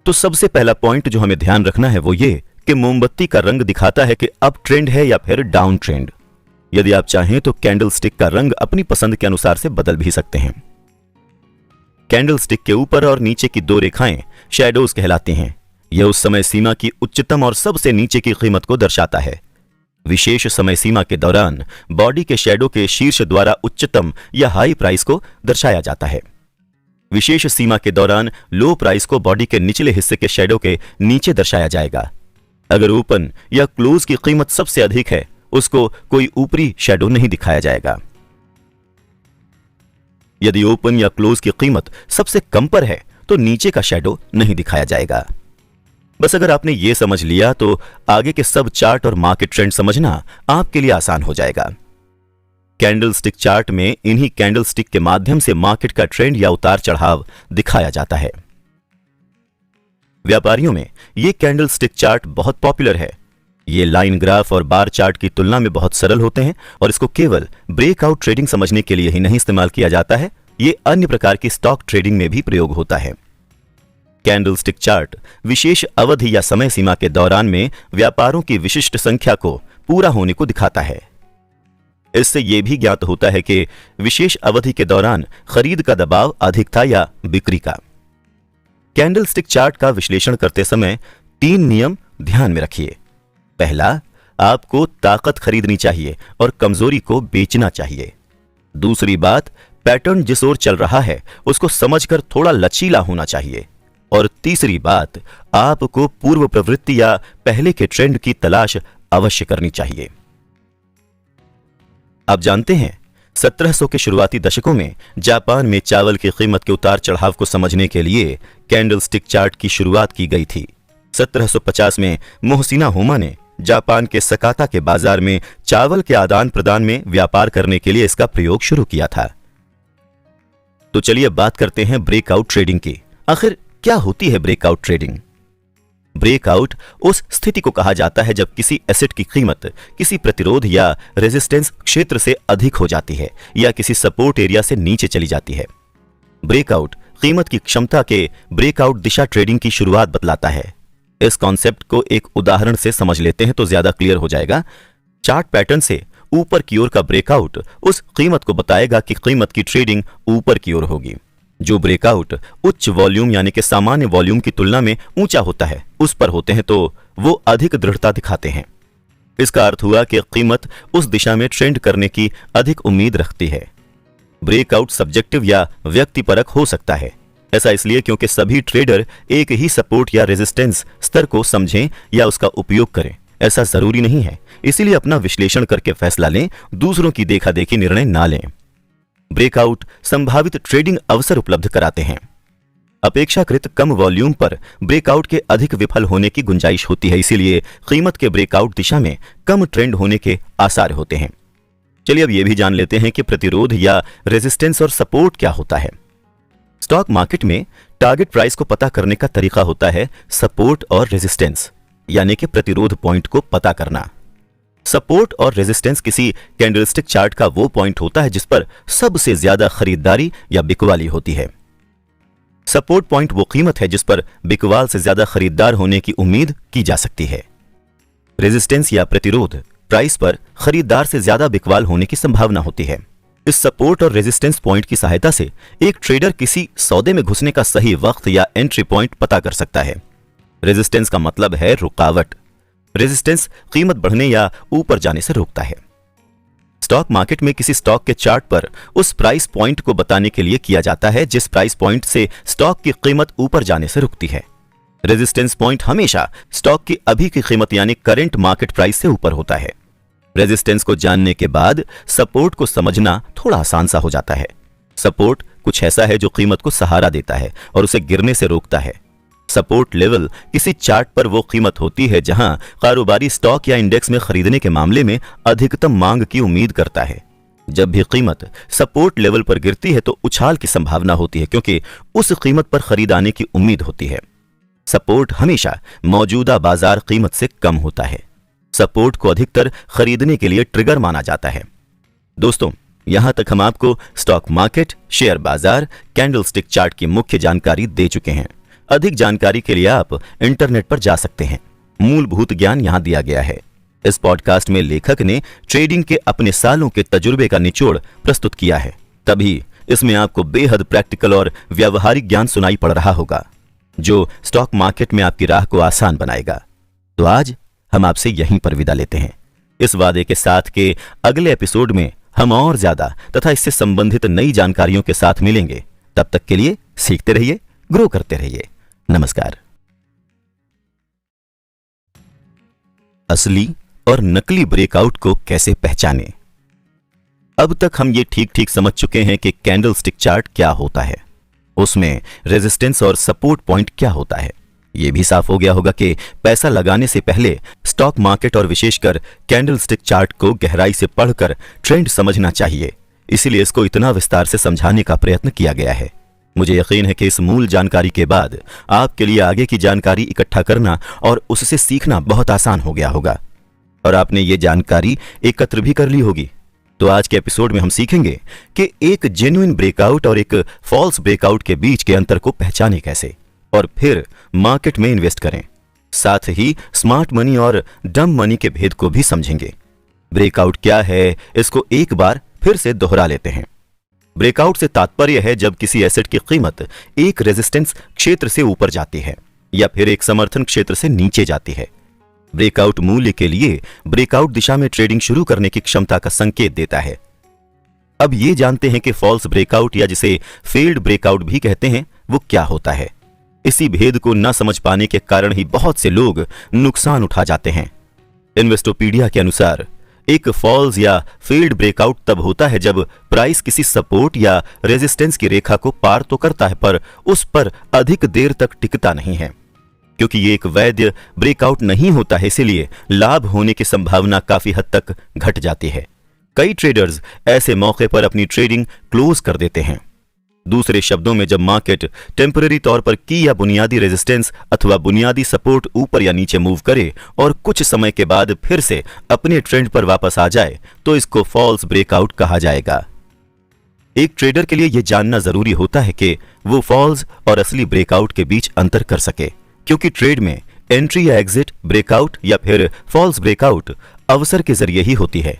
तो सबसे पहला पॉइंट जो हमें ध्यान रखना है वो ये कि मोमबत्ती का रंग दिखाता है कि अप ट्रेंड है या फिर डाउन ट्रेंड। यदि आप चाहें तो कैंडल स्टिक का रंग अपनी पसंद के अनुसार से बदल भी सकते हैं। कैंडल स्टिक के ऊपर और नीचे की दो रेखाएं शैडोज कहलाती हैं। यह उस समय सीमा की उच्चतम और सबसे नीचे की कीमत को दर्शाता है। विशेष समय सीमा के दौरान बॉडी के शैडो के शीर्ष द्वारा उच्चतम या हाई प्राइस को दर्शाया जाता है। विशेष सीमा के दौरान लो प्राइस को बॉडी के निचले हिस्से के शैडो के नीचे दर्शाया जाएगा। अगर ओपन या क्लोज की कीमत सबसे अधिक है उसको कोई ऊपरी शैडो नहीं दिखाया जाएगा। यदि ओपन या क्लोज की कीमत सबसे कम पर है तो नीचे का शैडो नहीं दिखाया जाएगा। बस अगर आपने यह समझ लिया तो आगे के सब चार्ट और मार्केट ट्रेंड समझना आपके लिए आसान हो जाएगा। कैंडल स्टिक चार्ट में इन्हीं कैंडल स्टिक के माध्यम से मार्केट का ट्रेंड या उतार चढ़ाव दिखाया जाता है। व्यापारियों में यह कैंडल स्टिक चार्ट बहुत पॉपुलर है। ये लाइन ग्राफ और बार चार्ट की तुलना में बहुत सरल होते हैं और इसको केवल ब्रेकआउट ट्रेडिंग समझने के लिए ही नहीं इस्तेमाल किया जाता है, ये अन्य प्रकार की स्टॉक ट्रेडिंग में भी प्रयोग होता है। कैंडल स्टिक चार्ट विशेष अवधि या समय सीमा के दौरान में व्यापारों की विशिष्ट संख्या को पूरा होने को दिखाता है। इससे यह भी ज्ञात होता है कि विशेष अवधि के दौरान खरीद का दबाव अधिक था या बिक्री का। कैंडल स्टिक चार्ट का विश्लेषण करते समय 3 नियम ध्यान में रखिए। पहला, आपको ताकत खरीदनी चाहिए और कमजोरी को बेचना चाहिए। दूसरी बात, पैटर्न जिस ओर चल रहा है उसको समझकर थोड़ा लचीला होना चाहिए। और तीसरी बात, आपको पूर्व प्रवृत्ति या पहले के ट्रेंड की तलाश अवश्य करनी चाहिए। आप जानते हैं 1700 के शुरुआती दशकों में जापान में चावल की कीमत के उतार चढ़ाव को समझने के लिए कैंडल स्टिक चार्ट की शुरुआत की गई थी। 1750 में मोहसिना होमा ने जापान के सकाता के बाजार में चावल के आदान प्रदान में व्यापार करने के लिए इसका प्रयोग शुरू किया था। तो चलिए बात करते हैं ब्रेकआउट ट्रेडिंग की। आखिर क्या होती है ब्रेकआउट ट्रेडिंग? ब्रेकआउट उस स्थिति को कहा जाता है जब किसी एसेट की कीमत किसी प्रतिरोध या रेजिस्टेंस क्षेत्र से अधिक हो जाती है या किसी सपोर्ट एरिया से नीचे चली जाती है। ब्रेकआउट कीमत की क्षमता के ब्रेकआउट दिशा ट्रेडिंग की शुरुआत बतलाता है। इस कॉन्सेप्ट को एक उदाहरण से समझ लेते हैं तो ज्यादा क्लियर हो जाएगा। चार्ट पैटर्न से ऊपर की ओर का ब्रेकआउट उस कीमत को बताएगा कि कीमत की ट्रेडिंग ऊपर की ओर होगी। जो ब्रेकआउट उच्च वॉल्यूम यानी कि सामान्य वॉल्यूम की तुलना में ऊंचा होता है उस पर होते हैं तो वो अधिक दृढ़ता दिखाते हैं। इसका अर्थ हुआ कि कीमत उस दिशा में ट्रेंड करने की अधिक उम्मीद रखती है। ब्रेकआउट सब्जेक्टिव या व्यक्तिपरक हो सकता है। ऐसा इसलिए क्योंकि सभी ट्रेडर एक ही सपोर्ट या रेजिस्टेंस स्तर को समझें या उसका उपयोग करें, ऐसा जरूरी नहीं है। इसीलिए अपना विश्लेषण करके फैसला लें, दूसरों की देखा देखी निर्णय ना लें। ब्रेकआउट संभावित ट्रेडिंग अवसर उपलब्ध कराते हैं। अपेक्षाकृत कम वॉल्यूम पर ब्रेकआउट के अधिक विफल होने की गुंजाइश होती है, इसीलिए कीमत के ब्रेकआउट दिशा में कम ट्रेंड होने के आसार होते हैं। चलिए अब यह भी जान लेते हैं कि प्रतिरोध या रेजिस्टेंस और सपोर्ट क्या होता है। स्टॉक मार्केट में टारगेट प्राइस को पता करने का तरीका होता है सपोर्ट और रेजिस्टेंस यानी कि प्रतिरोध पॉइंट को पता करना। सपोर्ट और रेजिस्टेंस किसी कैंडलस्टिक चार्ट का वो पॉइंट होता है जिस पर सबसे ज्यादा खरीदारी या बिकवाली होती है। सपोर्ट पॉइंट वो कीमत है जिस पर बिकवाल से ज्यादा खरीदार होने की उम्मीद की जा सकती है। रेजिस्टेंस या प्रतिरोध प्राइस पर खरीदार से ज्यादा बिकवाल होने की संभावना होती है। इस सपोर्ट और रेजिस्टेंस पॉइंट की सहायता से एक ट्रेडर किसी सौदे में घुसने का सही वक्त या एंट्री पॉइंट पता कर सकता है। रेजिस्टेंस का मतलब है रुकावट। रेजिस्टेंस कीमत बढ़ने या ऊपर जाने से रोकता है। स्टॉक मार्केट में किसी स्टॉक के चार्ट पर उस प्राइस पॉइंट को बताने के लिए किया जाता है जिस प्राइस पॉइंट से स्टॉक की कीमत ऊपर जाने से रुकती है। रेजिस्टेंस पॉइंट हमेशा स्टॉक की अभी की कीमत यानी करंट मार्केट प्राइस से ऊपर होता है। रेजिस्टेंस को जानने के बाद सपोर्ट को समझना थोड़ा आसान सा हो जाता है। सपोर्ट कुछ ऐसा है जो कीमत को सहारा देता है और उसे गिरने से रोकता है। सपोर्ट लेवल किसी चार्ट पर वो कीमत होती है जहां कारोबारी स्टॉक या इंडेक्स में खरीदने के मामले में अधिकतम मांग की उम्मीद करता है। जब भी कीमत सपोर्ट लेवल पर गिरती है तो उछाल की संभावना होती है, क्योंकि उस कीमत पर खरीद आने की उम्मीद होती है। सपोर्ट हमेशा मौजूदा बाजार कीमत से कम होता है। सपोर्ट को अधिकतर खरीदने के लिए ट्रिगर माना जाता है। दोस्तों, यहां तक हम आपको स्टॉक मार्केट, शेयर बाजार, कैंडलस्टिक चार्ट की मुख्य जानकारी दे चुके हैं। अधिक जानकारी के लिए आप इंटरनेट पर जा सकते हैं। मूलभूत ज्ञान यहां दिया गया है। इस पॉडकास्ट में लेखक ने ट्रेडिंग के अपने सालों के तजुर्बे का निचोड़ प्रस्तुत किया है, तभी इसमें आपको बेहद प्रैक्टिकल और व्यावहारिक ज्ञान सुनाई पड़ रहा होगा, जो स्टॉक मार्केट में आपकी राह को आसान बनाएगा। तो आज हम आपसे यहीं पर विदा लेते हैं, इस वादे के साथ कि अगले एपिसोड में हम और ज्यादा तथा इससे संबंधित नई जानकारियों के साथ मिलेंगे। तब तक के लिए सीखते रहिए, ग्रो करते रहिए। नमस्कार। असली और नकली ब्रेकआउट को कैसे पहचानें? अब तक हम ये ठीक ठीक समझ चुके हैं कि कैंडलस्टिक चार्ट क्या होता है, उसमें रेजिस्टेंस और सपोर्ट पॉइंट क्या होता है। यह भी साफ हो गया होगा कि पैसा लगाने से पहले स्टॉक मार्केट और विशेषकर कैंडलस्टिक चार्ट को गहराई से पढ़कर ट्रेंड समझना चाहिए। इसीलिए इसको इतना विस्तार से समझाने का प्रयत्न किया गया है। मुझे यकीन है कि इस मूल जानकारी के बाद आपके लिए आगे की जानकारी इकट्ठा करना और उससे सीखना बहुत आसान हो गया होगा और आपने ये जानकारी एकत्र भी कर ली होगी। तो आज के एपिसोड में हम सीखेंगे कि एक जेन्युइन ब्रेकआउट और एक फॉल्स ब्रेकआउट के बीच के अंतर को पहचानें कैसे, और फिर मार्केट में इन्वेस्ट करें। साथ ही स्मार्ट मनी और डम मनी के भेद को भी समझेंगे। ब्रेकआउट क्या है, इसको एक बार फिर से दोहरा लेते हैं। ब्रेकआउट से तात्पर्य है जब किसी एसेट की कीमत एक रेजिस्टेंस क्षेत्र से ऊपर जाती है या फिर एक समर्थन क्षेत्र से नीचे जाती है। ब्रेकआउट मूल्य के लिए ब्रेकआउट दिशा में ट्रेडिंग शुरू करने की क्षमता का संकेत देता है। अब ये जानते हैं कि फॉल्स ब्रेकआउट या जिसे फेल्ड ब्रेकआउट भी कहते हैं, वो क्या होता है। इसी भेद को न समझ पाने के कारण ही बहुत से लोग नुकसान उठा जाते हैं। इन्वेस्टोपीडिया के अनुसार एक फॉल्स या फेल्ड ब्रेकआउट तब होता है जब प्राइस किसी सपोर्ट या रेजिस्टेंस की रेखा को पार तो करता है पर उस पर अधिक देर तक टिकता नहीं है। क्योंकि ये एक वैध ब्रेकआउट नहीं होता है, इसीलिए लाभ होने की संभावना काफी हद तक घट जाती है। कई ट्रेडर्स ऐसे मौके पर अपनी ट्रेडिंग क्लोज कर देते हैं। दूसरे शब्दों में, जब मार्केट टेम्पररी तौर पर की या बुनियादी रेजिस्टेंस अथवा बुनियादी सपोर्ट ऊपर या नीचे मूव करे और कुछ समय के बाद फिर से अपने ट्रेंड पर वापस आ जाए, तो इसको फॉल्स ब्रेकआउट कहा जाएगा। एक ट्रेडर के लिए यह जानना जरूरी होता है कि वो फॉल्स और असली ब्रेकआउट के बीच अंतर कर सके, क्योंकि ट्रेड में एंट्री या एग्जिट, ब्रेकआउट या फिर फॉल्स ब्रेकआउट अवसर के जरिए ही होती है।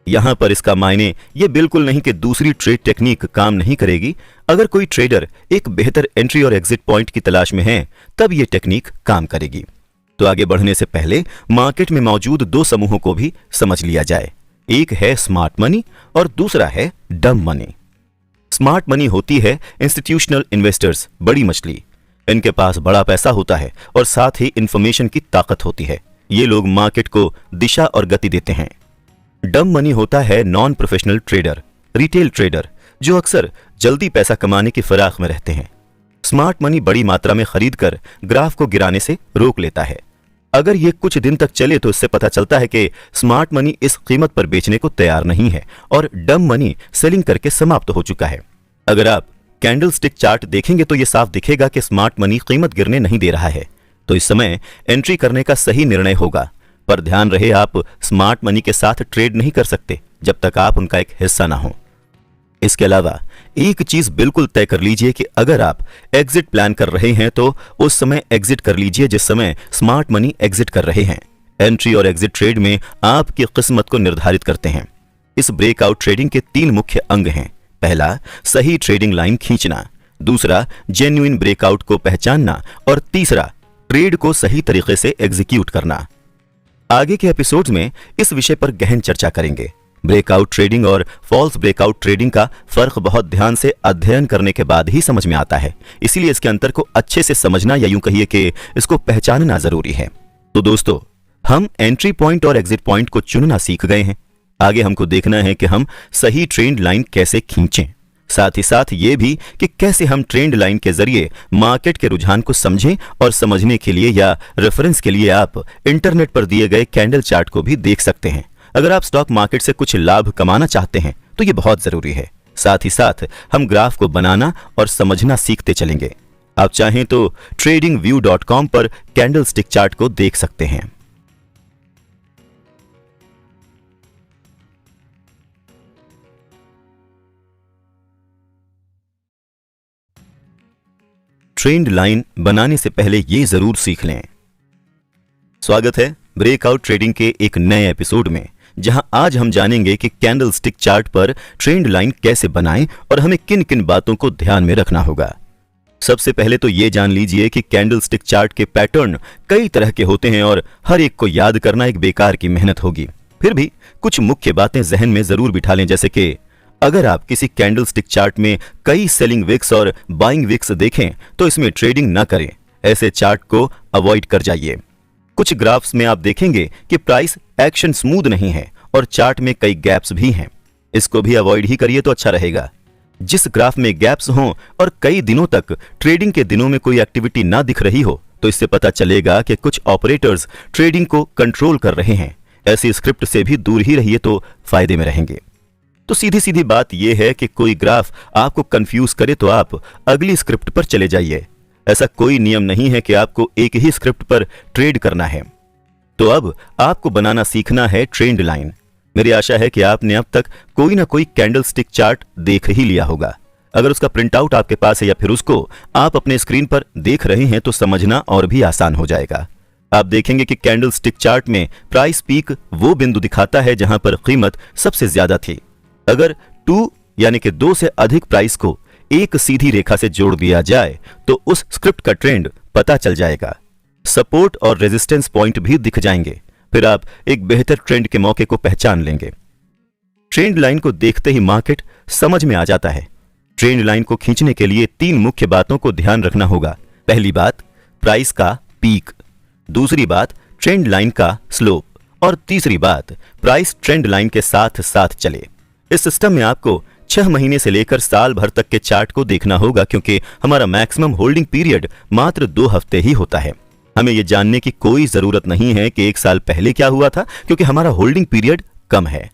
यहां पर इसका मायने ये बिल्कुल नहीं कि दूसरी ट्रेड टेक्निक काम नहीं करेगी। अगर कोई ट्रेडर एक बेहतर एंट्री और एग्जिट पॉइंट की तलाश में है, तब ये टेक्निक काम करेगी। तो आगे बढ़ने से पहले मार्केट में मौजूद दो समूहों को भी समझ लिया जाए। एक है स्मार्ट मनी और दूसरा है डम मनी। स्मार्ट मनी होती है इंस्टीट्यूशनल इन्वेस्टर्स, बड़ी मछली। इनके पास बड़ा पैसा होता है और साथ ही इंफॉर्मेशन की ताकत होती है। ये लोग मार्केट को दिशा और गति देते हैं। डम मनी होता है non professional trader, retail trader, जो अक्सर जल्दी पैसा कमाने की फिराक में रहते हैं। स्मार्ट मनी बड़ी मात्रा में खरीद कर ग्राफ को गिराने से रोक लेता है। अगर ये कुछ दिन तक चले तो इससे पता चलता है कि स्मार्ट मनी इस कीमत पर बेचने को तैयार नहीं है और डम मनी सेलिंग करके समाप्त हो चुका है। अगर आप कैंडलस्टिक चार्ट देखेंगे तो यह साफ दिखेगा कि स्मार्ट मनी कीमत गिरने नहीं दे रहा है, तो इस समय एंट्री करने का सही निर्णय होगा। पर ध्यान रहे, आप स्मार्ट मनी के साथ ट्रेड नहीं कर सकते जब तक आप उनका एक हिस्सा ना हो। इसके अलावा एक चीज बिल्कुल तय कर लीजिए कि अगर आप एग्जिट प्लान कर रहे हैं तो उस समय एग्जिट कर लीजिए जिस समय स्मार्ट मनी एग्जिट कर रहे हैं। एंट्री और एग्जिट ट्रेड में आपकी किस्मत को निर्धारित करते हैं। इस ब्रेकआउट ट्रेडिंग के 3 मुख्य अंग हैं। पहला, सही ट्रेडिंग लाइन खींचना। दूसरा, जेन्युइन ब्रेकआउट को पहचानना और तीसरा, ट्रेड को सही तरीके से एग्जीक्यूट करना। आगे के एपिसोड्स में इस विषय पर गहन चर्चा करेंगे। ब्रेकआउट ट्रेडिंग और फॉल्स ब्रेकआउट ट्रेडिंग का फर्क बहुत ध्यान से अध्ययन करने के बाद ही समझ में आता है। इसीलिए इसके अंतर को अच्छे से समझना या यूं कहिए कि इसको पहचानना जरूरी है। तो दोस्तों, हम एंट्री पॉइंट और एग्जिट पॉइंट को चुनना सीख गए हैं। आगे हमको देखना है कि हम सही ट्रेंड लाइन कैसे खींचें। साथ ही साथ ये भी कि कैसे हम ट्रेंड लाइन के जरिए मार्केट के रुझान को समझें, और समझने के लिए या रेफरेंस के लिए आप इंटरनेट पर दिए गए कैंडल चार्ट को भी देख सकते हैं। अगर आप स्टॉक मार्केट से कुछ लाभ कमाना चाहते हैं तो ये बहुत जरूरी है। साथ ही साथ हम ग्राफ को बनाना और समझना सीखते चलेंगे। आप चाहें तो tradingview.com पर कैंडल स्टिक चार्ट को देख सकते हैं। ट्रेंड लाइन बनाने से पहले ये जरूर सीख लें। स्वागत है ब्रेकआउट ट्रेडिंग के एक नए एपिसोड में, जहां आज हम जानेंगे कि कैंडल स्टिक चार्ट पर ट्रेंड लाइन कैसे बनाएं और हमें किन किन बातों को ध्यान में रखना होगा। सबसे पहले तो ये जान लीजिए कि कैंडल स्टिक चार्ट के पैटर्न कई तरह के होते हैं और हर एक को याद करना एक बेकार की मेहनत होगी। फिर भी कुछ मुख्य बातें जहन में जरूर बिठा लें, जैसे कि अगर आप किसी कैंडल स्टिक चार्ट में कई सेलिंग विक्स और बाइंग विक्स देखें तो इसमें ट्रेडिंग ना करें, ऐसे चार्ट को अवॉइड कर जाइए। कुछ ग्राफ्स में आप देखेंगे कि प्राइस एक्शन स्मूथ नहीं है और चार्ट में कई गैप्स भी हैं, इसको भी अवॉइड ही करिए तो अच्छा रहेगा। जिस ग्राफ में गैप्स हों और कई दिनों तक ट्रेडिंग के दिनों में कोई एक्टिविटी ना दिख रही हो तो इससे पता चलेगा कि कुछ ऑपरेटर्स ट्रेडिंग को कंट्रोल कर रहे हैं। ऐसी स्क्रिप्ट से भी दूर ही रहिए तो फायदे में रहेंगे। तो सीधी सीधी बात यह है कि कोई ग्राफ आपको कंफ्यूज करे तो आप अगली स्क्रिप्ट पर चले जाइए। ऐसा कोई नियम नहीं है कि आपको एक ही स्क्रिप्ट पर ट्रेड करना है। तो अब आपको बनाना सीखना है ट्रेंड लाइन। मेरी आशा है कि आपने अब तक कोई ना कोई कैंडल स्टिक चार्ट देख ही लिया होगा। अगर उसका प्रिंट आउट आपके पास है या फिर उसको आप अपने स्क्रीन पर देख रहे हैं तो समझना और भी आसान हो जाएगा। आप देखेंगे कि कैंडल स्टिक चार्ट में प्राइस पीक वो बिंदु दिखाता है जहां पर कीमत सबसे ज्यादा थी। अगर 2 यानी कि 2 से अधिक प्राइस को एक सीधी रेखा से जोड़ दिया जाए तो उस स्क्रिप्ट का ट्रेंड पता चल जाएगा। सपोर्ट और रेजिस्टेंस पॉइंट भी दिख जाएंगे, फिर आप एक बेहतर ट्रेंड के मौके को पहचान लेंगे। ट्रेंड लाइन को देखते ही मार्केट समझ में आ जाता है। ट्रेंड लाइन को खींचने के लिए 3 मुख्य बातों को ध्यान रखना होगा। पहली बात प्राइस का पीक, दूसरी बात ट्रेंड लाइन का स्लोप और तीसरी बात प्राइस ट्रेंड लाइन के साथ साथ चले। इस सिस्टम में आपको 6 महीने से लेकर साल भर तक के चार्ट को देखना होगा, क्योंकि हमारा मैक्सिमम होल्डिंग पीरियड मात्र 2 हफ्ते ही होता है। हमें यह जानने की कोई जरूरत नहीं है कि 1 साल पहले क्या हुआ था, क्योंकि हमारा होल्डिंग पीरियड कम है।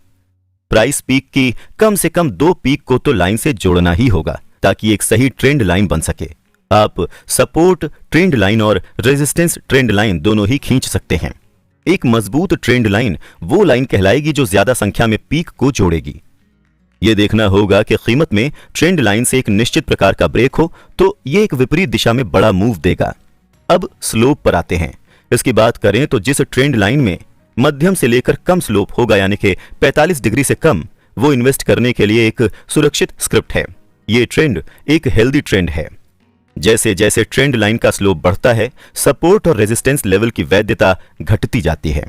प्राइस पीक की कम से कम 2 पीक को तो लाइन से जोड़ना ही होगा ताकि एक सही ट्रेंड लाइन बन सके। आप सपोर्ट ट्रेंड लाइन और रेजिस्टेंस ट्रेंड लाइन दोनों ही खींच सकते हैं। एक मजबूत ट्रेंड लाइन वो लाइन कहलाएगी जो ज्यादा संख्या में पीक को जोड़ेगी। यह देखना होगा कि कीमत में ट्रेंड लाइन से एक निश्चित प्रकार का ब्रेक हो तो यह एक विपरीत दिशा में बड़ा मूव देगा। अब स्लोप पर आते हैं। इसकी बात करें तो जिस ट्रेंड लाइन में मध्यम से लेकर कम स्लोप होगा यानी कि 45 डिग्री से कम, वो इन्वेस्ट करने के लिए एक सुरक्षित स्क्रिप्ट है। ये ट्रेंड एक हेल्दी ट्रेंड है। जैसे जैसे ट्रेंड लाइन का स्लोप बढ़ता है, सपोर्ट और रेजिस्टेंस लेवल की वैधता घटती जाती है।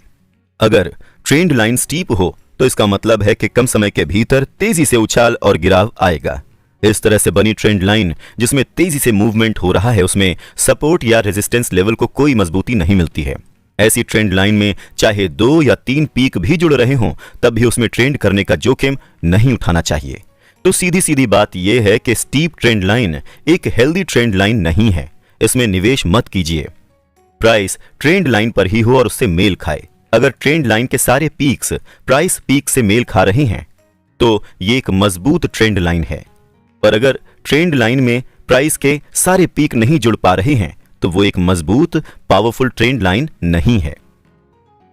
अगर ट्रेंड लाइन स्टीप हो तो इसका मतलब है कि कम समय के भीतर तेजी से उछाल और गिराव आएगा। इस तरह से बनी ट्रेंड लाइन जिसमें तेजी से मूवमेंट हो रहा है, उसमें सपोर्ट या रेजिस्टेंस लेवल को कोई मजबूती नहीं मिलती है। ऐसी ट्रेंड लाइन में चाहे 2 या 3 पीक भी जुड़ रहे हों, तब भी उसमें ट्रेंड करने का जोखिम नहीं उठाना चाहिए। तो सीधी सीधी बात यह है कि स्टीप ट्रेंड लाइन एक हेल्दी ट्रेंड लाइन नहीं है, इसमें निवेश मत कीजिए। प्राइस ट्रेंड लाइन पर ही हो और उससे मेल खाए। अगर ट्रेंड लाइन के सारे पीक्स प्राइस पीक से मेल खा रहे हैं तो ये एक मजबूत ट्रेंड लाइन है, पर अगर ट्रेंड लाइन में प्राइस के सारे पीक नहीं जुड़ पा रहे हैं तो वो एक मजबूत पावरफुल ट्रेंड लाइन नहीं है।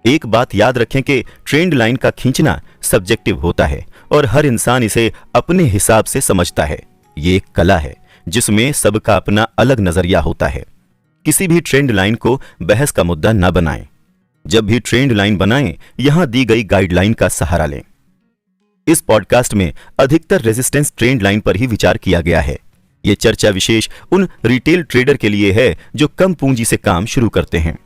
एक बात याद रखें कि ट्रेंड लाइन का खींचना सब्जेक्टिव होता है और हर इंसान इसे अपने हिसाब से समझता है। ये एक कला है जिसमें सबका अपना अलग नजरिया होता है। किसी भी ट्रेंड लाइन को बहस का मुद्दा न बनाएं। जब भी ट्रेंड लाइन बनाएं, यहां दी गई गाइडलाइन का सहारा लें। इस पॉडकास्ट में अधिकतर रेजिस्टेंस ट्रेंड लाइन पर ही विचार किया गया है। यह चर्चा विशेष उन रिटेल ट्रेडर के लिए है जो कम पूंजी से काम शुरू करते हैं।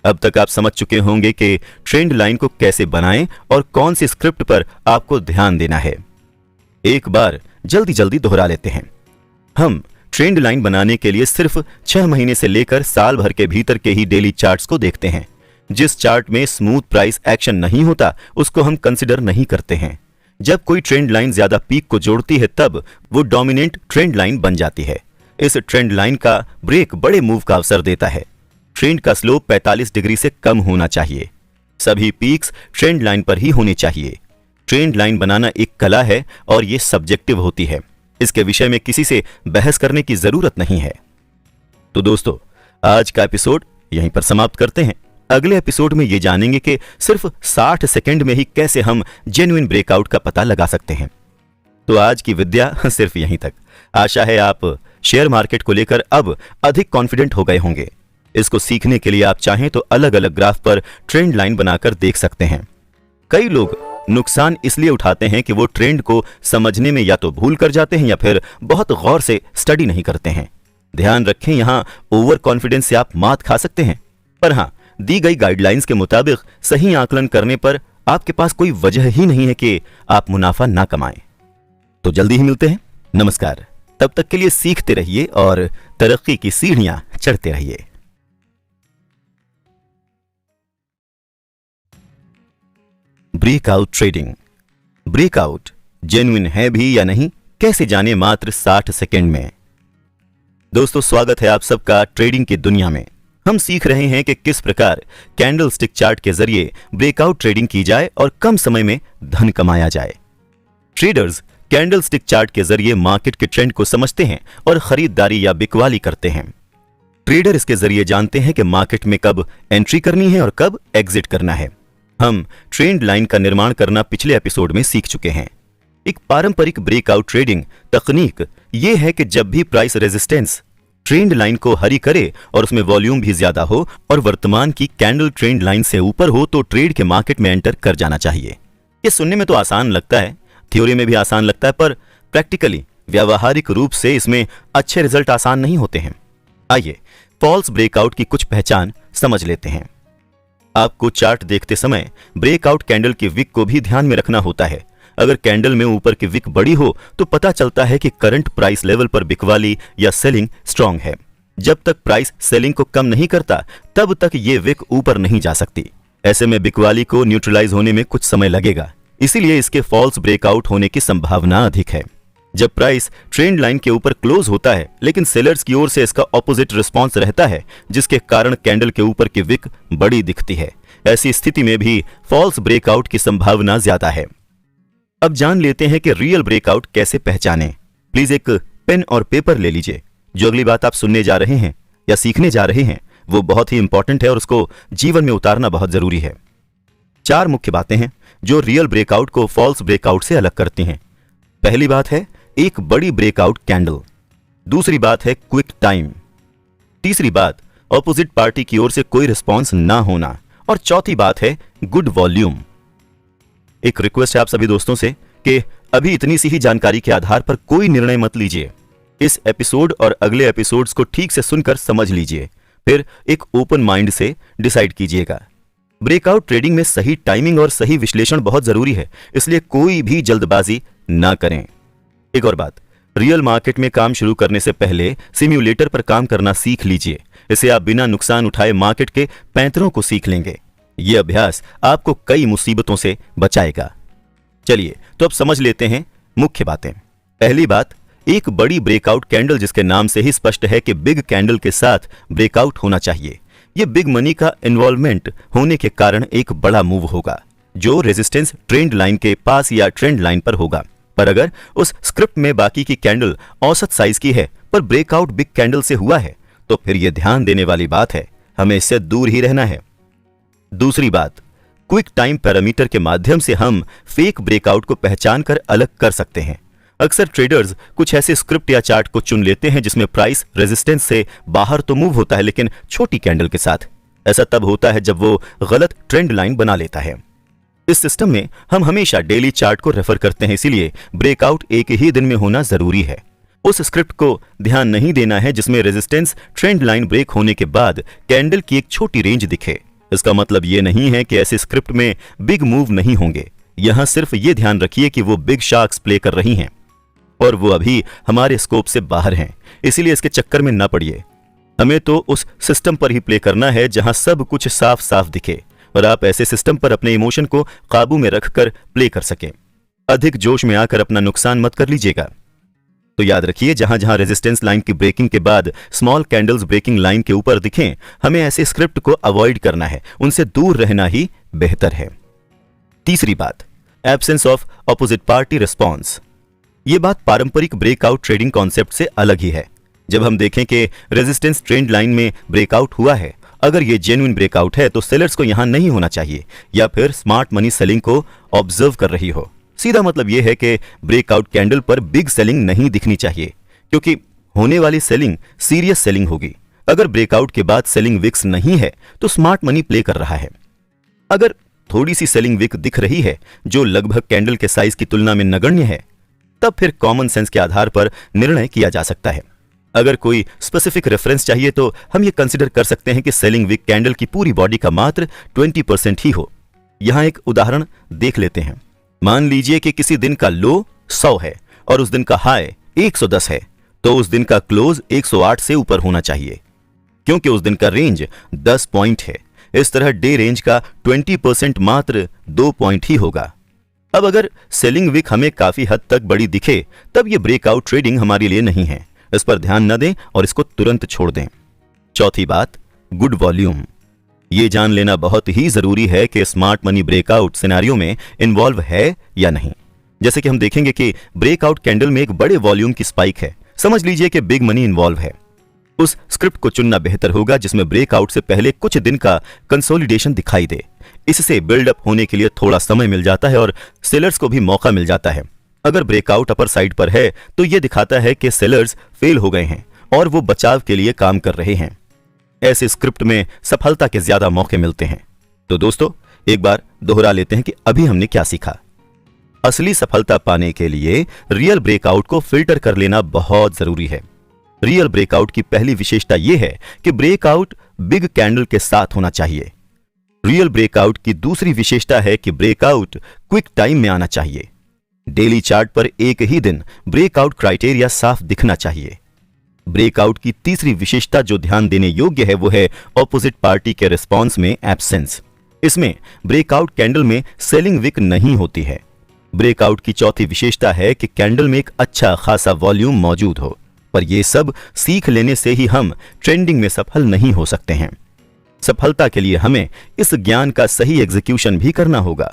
अब तक आप समझ चुके होंगे कि ट्रेंड लाइन को कैसे बनाएं और कौन सी स्क्रिप्ट पर आपको ध्यान देना है। एक बार जल्दी जल्दी दोहरा लेते हैं। हम ट्रेंड लाइन बनाने के लिए सिर्फ 6 महीने से लेकर साल भर के भीतर के ही डेली चार्ट्स को देखते हैं। जिस चार्ट में स्मूथ प्राइस एक्शन नहीं होता उसको हम कंसिडर नहीं करते हैं। जब कोई ट्रेंड लाइन ज्यादा पीक को जोड़ती है तब वो डोमिनेंट ट्रेंड लाइन बन जाती है। इस ट्रेंड लाइन का ब्रेक बड़े मूव का अवसर देता है। ट्रेंड का स्लोप 45 डिग्री से कम होना चाहिए। सभी पीक्स ट्रेंड लाइन पर ही होने चाहिए। ट्रेंड लाइन बनाना एक कला है और ये सब्जेक्टिव होती है। इसके विषय में किसी से बहस करने की जरूरत नहीं है। तो दोस्तों, आज का एपिसोड यहीं पर समाप्त करते हैं। अगले एपिसोड में ये जानेंगे कि सिर्फ 60 सेकंड में ही कैसे हम जेन्युइन ब्रेकआउट का पता लगा सकते हैं। तो आज की विद्या सिर्फ यहीं तक। आशा है आप शेयर मार्केट को लेकर अब अधिक कॉन्फिडेंट हो गए होंगे। इसको सीखने के लिए आप चाहें तो अलग अलग ग्राफ पर ट्रेंड लाइन बनाकर देख सकते हैं। कई लोग नुकसान इसलिए उठाते हैं कि वो ट्रेंड को समझने में या तो भूल कर जाते हैं या फिर बहुत गौर से स्टडी नहीं करते हैं। ध्यान रखें, यहां ओवर कॉन्फिडेंस से आप मात खा सकते हैं, पर हां, दी गई गाइडलाइंस के मुताबिक सही आकलन करने पर आपके पास कोई वजह ही नहीं है कि आप मुनाफा ना कमाएं। तो जल्दी ही मिलते हैं। नमस्कार। तब तक के लिए सीखते रहिए और तरक्की की सीढ़ियां चढ़ते रहिए। Breakout trading. ब्रेकआउट जेन्युइन है भी या नहीं, कैसे जाने मात्र 60 सेकंड में। दोस्तों, स्वागत है आप सबका ट्रेडिंग की दुनिया में। हम सीख रहे हैं कि किस प्रकार कैंडल स्टिक चार्ट के जरिए ब्रेकआउट ट्रेडिंग की जाए और कम समय में धन कमाया जाए। ट्रेडर्स कैंडल स्टिक चार्ट के जरिए मार्केट के ट्रेंड को समझते हैं और खरीदारी या बिकवाली करते हैं। ट्रेडर इसके जरिए जानते हैं कि मार्केट में कब एंट्री करनी है और कब एग्जिट करना है। हम ट्रेंड लाइन का निर्माण करना पिछले एपिसोड में सीख चुके हैं। एक पारंपरिक ब्रेकआउट ट्रेडिंग तकनीक यह है कि जब भी प्राइस रेजिस्टेंस ट्रेंड लाइन को हरी करे और उसमें वॉल्यूम भी ज्यादा हो और वर्तमान की कैंडल ट्रेंड लाइन से ऊपर हो तो ट्रेड के मार्केट में एंटर कर जाना चाहिए। ये सुनने में तो आसान लगता है, थ्योरी में भी आसान लगता है, पर प्रैक्टिकली व्यावहारिक रूप से इसमें अच्छे रिजल्ट आसान नहीं होते हैं। आइए फॉल्स ब्रेकआउट की कुछ पहचान समझ लेते हैं। आपको चार्ट देखते समय ब्रेकआउट कैंडल की विक को भी ध्यान में रखना होता है। अगर कैंडल में ऊपर की विक बड़ी हो तो पता चलता है कि करंट प्राइस लेवल पर बिकवाली या सेलिंग स्ट्रांग है। जब तक प्राइस सेलिंग को कम नहीं करता तब तक ये विक ऊपर नहीं जा सकती। ऐसे में बिकवाली को न्यूट्रलाइज होने में कुछ समय लगेगा, इसीलिए इसके फॉल्स ब्रेकआउट होने की संभावना अधिक है। जब प्राइस ट्रेंड लाइन के ऊपर क्लोज होता है लेकिन सेलर्स की ओर से इसका ऑपोजिट रिस्पॉन्स रहता है, जिसके कारण कैंडल के ऊपर की विक बड़ी दिखती है, ऐसी स्थिति में भी फॉल्स ब्रेकआउट की संभावना ज्यादा है। अब जान लेते हैं कि रियल ब्रेकआउट कैसे पहचानें। प्लीज एक पेन और पेपर ले लीजिए। जो अगली बात आप सुनने जा रहे हैं या सीखने जा रहे हैं वो बहुत ही इंपॉर्टेंट है और उसको जीवन में उतारना बहुत जरूरी है। 4 मुख्य बातें हैं जो रियल ब्रेकआउट को फॉल्स ब्रेकआउट से अलग करती हैं। पहली बात है एक बड़ी ब्रेकआउट कैंडल। दूसरी बात है क्विक टाइम। तीसरी बात ऑपोजिट पार्टी की ओर से कोई रिस्पॉन्स ना होना। और चौथी बात है गुड वॉल्यूम। एक रिक्वेस्ट है आप सभी दोस्तों से कि अभी इतनी सी ही जानकारी के आधार पर कोई निर्णय मत लीजिए। इस एपिसोड और अगले एपिसोड्स को ठीक से सुनकर समझ लीजिए, फिर एक ओपन माइंड से डिसाइड कीजिएगा। ब्रेकआउट ट्रेडिंग में सही टाइमिंग और सही विश्लेषण बहुत जरूरी है, इसलिए कोई भी जल्दबाजी ना करें। एक और बात, रियल मार्केट में काम शुरू करने से पहले सिम्युलेटर पर काम करना सीख लीजिए। इससे आप बिना नुकसान उठाए मार्केट के पैंतरों को सीख लेंगे। यह अभ्यास आपको कई मुसीबतों से बचाएगा। चलिए तो अब समझ लेते हैं मुख्य बातें। पहली बात, एक बड़ी ब्रेकआउट कैंडल जिसके नाम से ही स्पष्ट है कि बिग कैंडल के साथ ब्रेकआउट होना चाहिए। यह बिग मनी का इन्वॉल्वमेंट होने के कारण एक बड़ा मूव होगा जो रेजिस्टेंस ट्रेंड लाइन के पास या ट्रेंड लाइन पर होगा। पर अगर उस स्क्रिप्ट में बाकी की कैंडल औसत साइज की है पर ब्रेकआउट बिग कैंडल से हुआ है तो फिर यह ध्यान देने वाली बात है, हमें इससे दूर ही रहना है। दूसरी बात, क्विक टाइम पैरामीटर के माध्यम से हम फेक ब्रेकआउट को पहचान कर अलग कर सकते हैं। अक्सर ट्रेडर्स कुछ ऐसे स्क्रिप्ट या चार्ट को चुन लेते हैं जिसमें प्राइस रेजिस्टेंस से बाहर तो मूव होता है लेकिन छोटी कैंडल के साथ। ऐसा तब होता है जब वो गलत ट्रेंड लाइन बना लेता है। इस सिस्टम में हम हमेशा डेली चार्ट को रेफर करते हैं, इसीलिए ब्रेकआउट एक ही दिन में होना जरूरी है। उस स्क्रिप्ट को ध्यान नहीं देना है जिसमें रेजिस्टेंस ट्रेंड लाइन ब्रेक होने के बाद कैंडल की एक छोटी रेंज दिखे। इसका मतलब ये नहीं है कि ऐसे स्क्रिप्ट में बिग मूव नहीं होंगे। यहां सिर्फ ये ध्यान रखिए कि वो बिग शार्क्स प्ले कर रही हैं और वो अभी हमारे स्कोप से बाहर हैं, इसीलिए इसके चक्कर में ना पड़िए। हमें तो उस सिस्टम पर ही प्ले करना है जहां सब कुछ साफ साफ दिखे और आप ऐसे सिस्टम पर अपने इमोशन को काबू में रखकर प्ले कर सकें। अधिक जोश में आकर अपना नुकसान मत कर लीजिएगा। तो याद रखिए, जहां जहां रेजिस्टेंस लाइन की ब्रेकिंग के बाद स्मॉल कैंडल्स ब्रेकिंग लाइन के ऊपर दिखें, हमें ऐसे स्क्रिप्ट को अवॉइड करना है, उनसे दूर रहना ही बेहतर है। तीसरी बात, absence of opposite party response. यह बात पारंपरिक ब्रेकआउट ट्रेडिंग कॉन्सेप्ट से अलग ही है। जब हम देखें कि रेजिस्टेंस ट्रेंड लाइन में ब्रेकआउट हुआ है, अगर ये जेन्युइन ब्रेकआउट है तो सेलर्स को यहां नहीं होना चाहिए, या फिर स्मार्ट मनी सेलिंग को ऑब्जर्व कर रही हो। सीधा मतलब यह है कि ब्रेकआउट कैंडल पर बिग सेलिंग नहीं दिखनी चाहिए, क्योंकि होने वाली सेलिंग सीरियस सेलिंग होगी। अगर ब्रेकआउट के बाद सेलिंग विक्स नहीं है तो स्मार्ट मनी प्ले कर रहा है। अगर थोड़ी सी सेलिंग विक दिख रही है जो लगभग कैंडल के साइज की तुलना में नगण्य है, तब फिर कॉमन सेंस के आधार पर निर्णय किया जा सकता है। अगर कोई स्पेसिफिक रेफरेंस चाहिए तो हम ये कंसीडर कर सकते हैं कि सेलिंग विक कैंडल की पूरी बॉडी का मात्र 20% ही हो। यहां एक उदाहरण देख लेते हैं। मान लीजिए कि किसी दिन का लो 100 है और उस दिन का हाई 110 है, तो उस दिन का क्लोज 108 से ऊपर होना चाहिए, क्योंकि उस दिन का रेंज 10 पॉइंट है। इस तरह डे रेंज का 20% मात्र 2 पॉइंट ही होगा। अब अगर सेलिंग विक हमें काफी हद तक बड़ी दिखे, तब यह ब्रेकआउट ट्रेडिंग हमारे लिए नहीं है। इस पर ध्यान न दें और इसको तुरंत छोड़ दें। चौथी बात, गुड वॉल्यूम। यह जान लेना बहुत ही जरूरी है कि स्मार्ट मनी ब्रेकआउट सिनेरियो में इन्वॉल्व है या नहीं। जैसे कि हम देखेंगे कि ब्रेकआउट कैंडल में एक बड़े वॉल्यूम की स्पाइक है, समझ लीजिए कि बिग मनी इन्वॉल्व है। उस स्क्रिप्ट को चुनना बेहतर होगा जिसमें ब्रेकआउट से पहले कुछ दिन का कंसोलिडेशन दिखाई दे। इससे बिल्डअप होने के लिए थोड़ा समय मिल जाता है और सेलर्स को भी मौका मिल जाता है। अगर ब्रेकआउट अपर साइड पर है तो यह दिखाता है कि सेलर्स फेल हो गए हैं और वो बचाव के लिए काम कर रहे हैं। ऐसे स्क्रिप्ट में सफलता के ज्यादा मौके मिलते हैं। तो दोस्तों, एक बार दोहरा लेते हैं कि अभी हमने क्या सीखा। असली सफलता पाने के लिए रियल ब्रेकआउट को फिल्टर कर लेना बहुत जरूरी है। रियल ब्रेकआउट की पहली विशेषता यह है कि ब्रेकआउट बिग कैंडल के साथ होना चाहिए। रियल ब्रेकआउट की दूसरी विशेषता है कि ब्रेकआउट क्विक टाइम में आना चाहिए। डेली चार्ट पर एक ही दिन ब्रेकआउट क्राइटेरिया साफ दिखना चाहिए। ब्रेकआउट की तीसरी विशेषता जो ध्यान देने योग्य है वो है ऑपोजिट पार्टी के रिस्पॉन्स में एब्सेंस। इसमें ब्रेकआउट कैंडल में सेलिंग विक नहीं होती है। ब्रेकआउट की चौथी विशेषता है कि कैंडल में एक अच्छा खासा वॉल्यूम मौजूद हो, पर यह सब सीख लेने से ही हम ट्रेंडिंग में सफल नहीं हो सकते हैं। सफलता के लिए हमें इस ज्ञान का सही एग्जीक्यूशन भी करना होगा।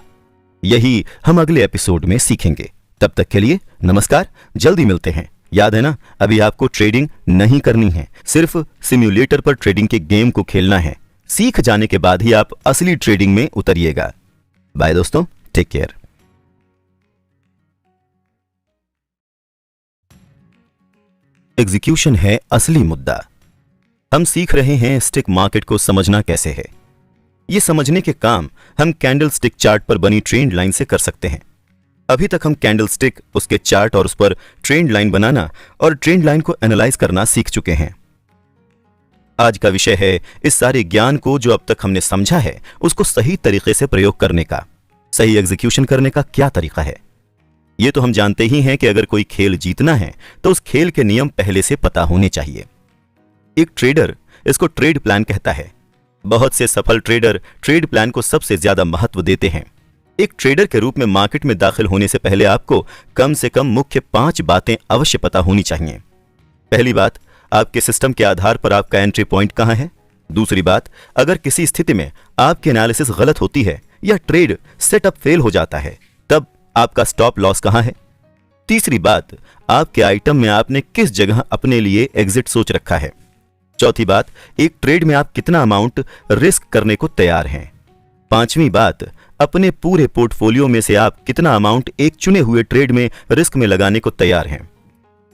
यही हम अगले एपिसोड में सीखेंगे। तब तक के लिए नमस्कार, जल्दी मिलते हैं। याद है ना, अभी आपको ट्रेडिंग नहीं करनी है, सिर्फ सिम्युलेटर पर ट्रेडिंग के गेम को खेलना है। सीख जाने के बाद ही आप असली ट्रेडिंग में उतरिएगा। बाय दोस्तों, टेक केयर। एग्जीक्यूशन है असली मुद्दा। हम सीख रहे हैं स्टिक मार्केट को समझना कैसे है। ये समझने के काम हम कैंडल स्टिक चार्ट पर बनी ट्रेंड लाइन से कर सकते हैं। अभी तक हम कैंडल स्टिक, उसके चार्ट और उस पर ट्रेंड लाइन बनाना और ट्रेंड लाइन को एनालाइज करना सीख चुके हैं। आज का विषय है इस सारे ज्ञान को जो अब तक हमने समझा है उसको सही तरीके से प्रयोग करने का। सही एग्जीक्यूशन करने का क्या तरीका है? ये तो हम जानते ही हैं कि अगर कोई खेल जीतना है तो उस खेल के नियम पहले से पता होने चाहिए। एक ट्रेडर इसको ट्रेड प्लान कहता है। बहुत से सफल ट्रेडर ट्रेड प्लान को सबसे ज्यादा महत्व देते हैं। एक ट्रेडर के रूप में मार्केट में दाखिल होने से पहले आपको कम से कम मुख्य 5 बातें अवश्य पता होनी चाहिए। पहली बात, आपके सिस्टम के आधार पर आपका एंट्री पॉइंट कहां है। दूसरी बात, अगर किसी स्थिति में आपकी एनालिसिस गलत होती है या ट्रेड सेटअप फेल हो जाता है, तब आपका स्टॉप लॉस कहां है। तीसरी बात, आपके आइटम में आपने किस जगह अपने लिए एग्जिट सोच रखा है। चौथी बात, एक ट्रेड में आप कितना अमाउंट रिस्क करने को तैयार हैं। पांचवी बात, अपने पूरे पोर्टफोलियो में से आप कितना अमाउंट एक चुने हुए ट्रेड में रिस्क में लगाने को तैयार हैं।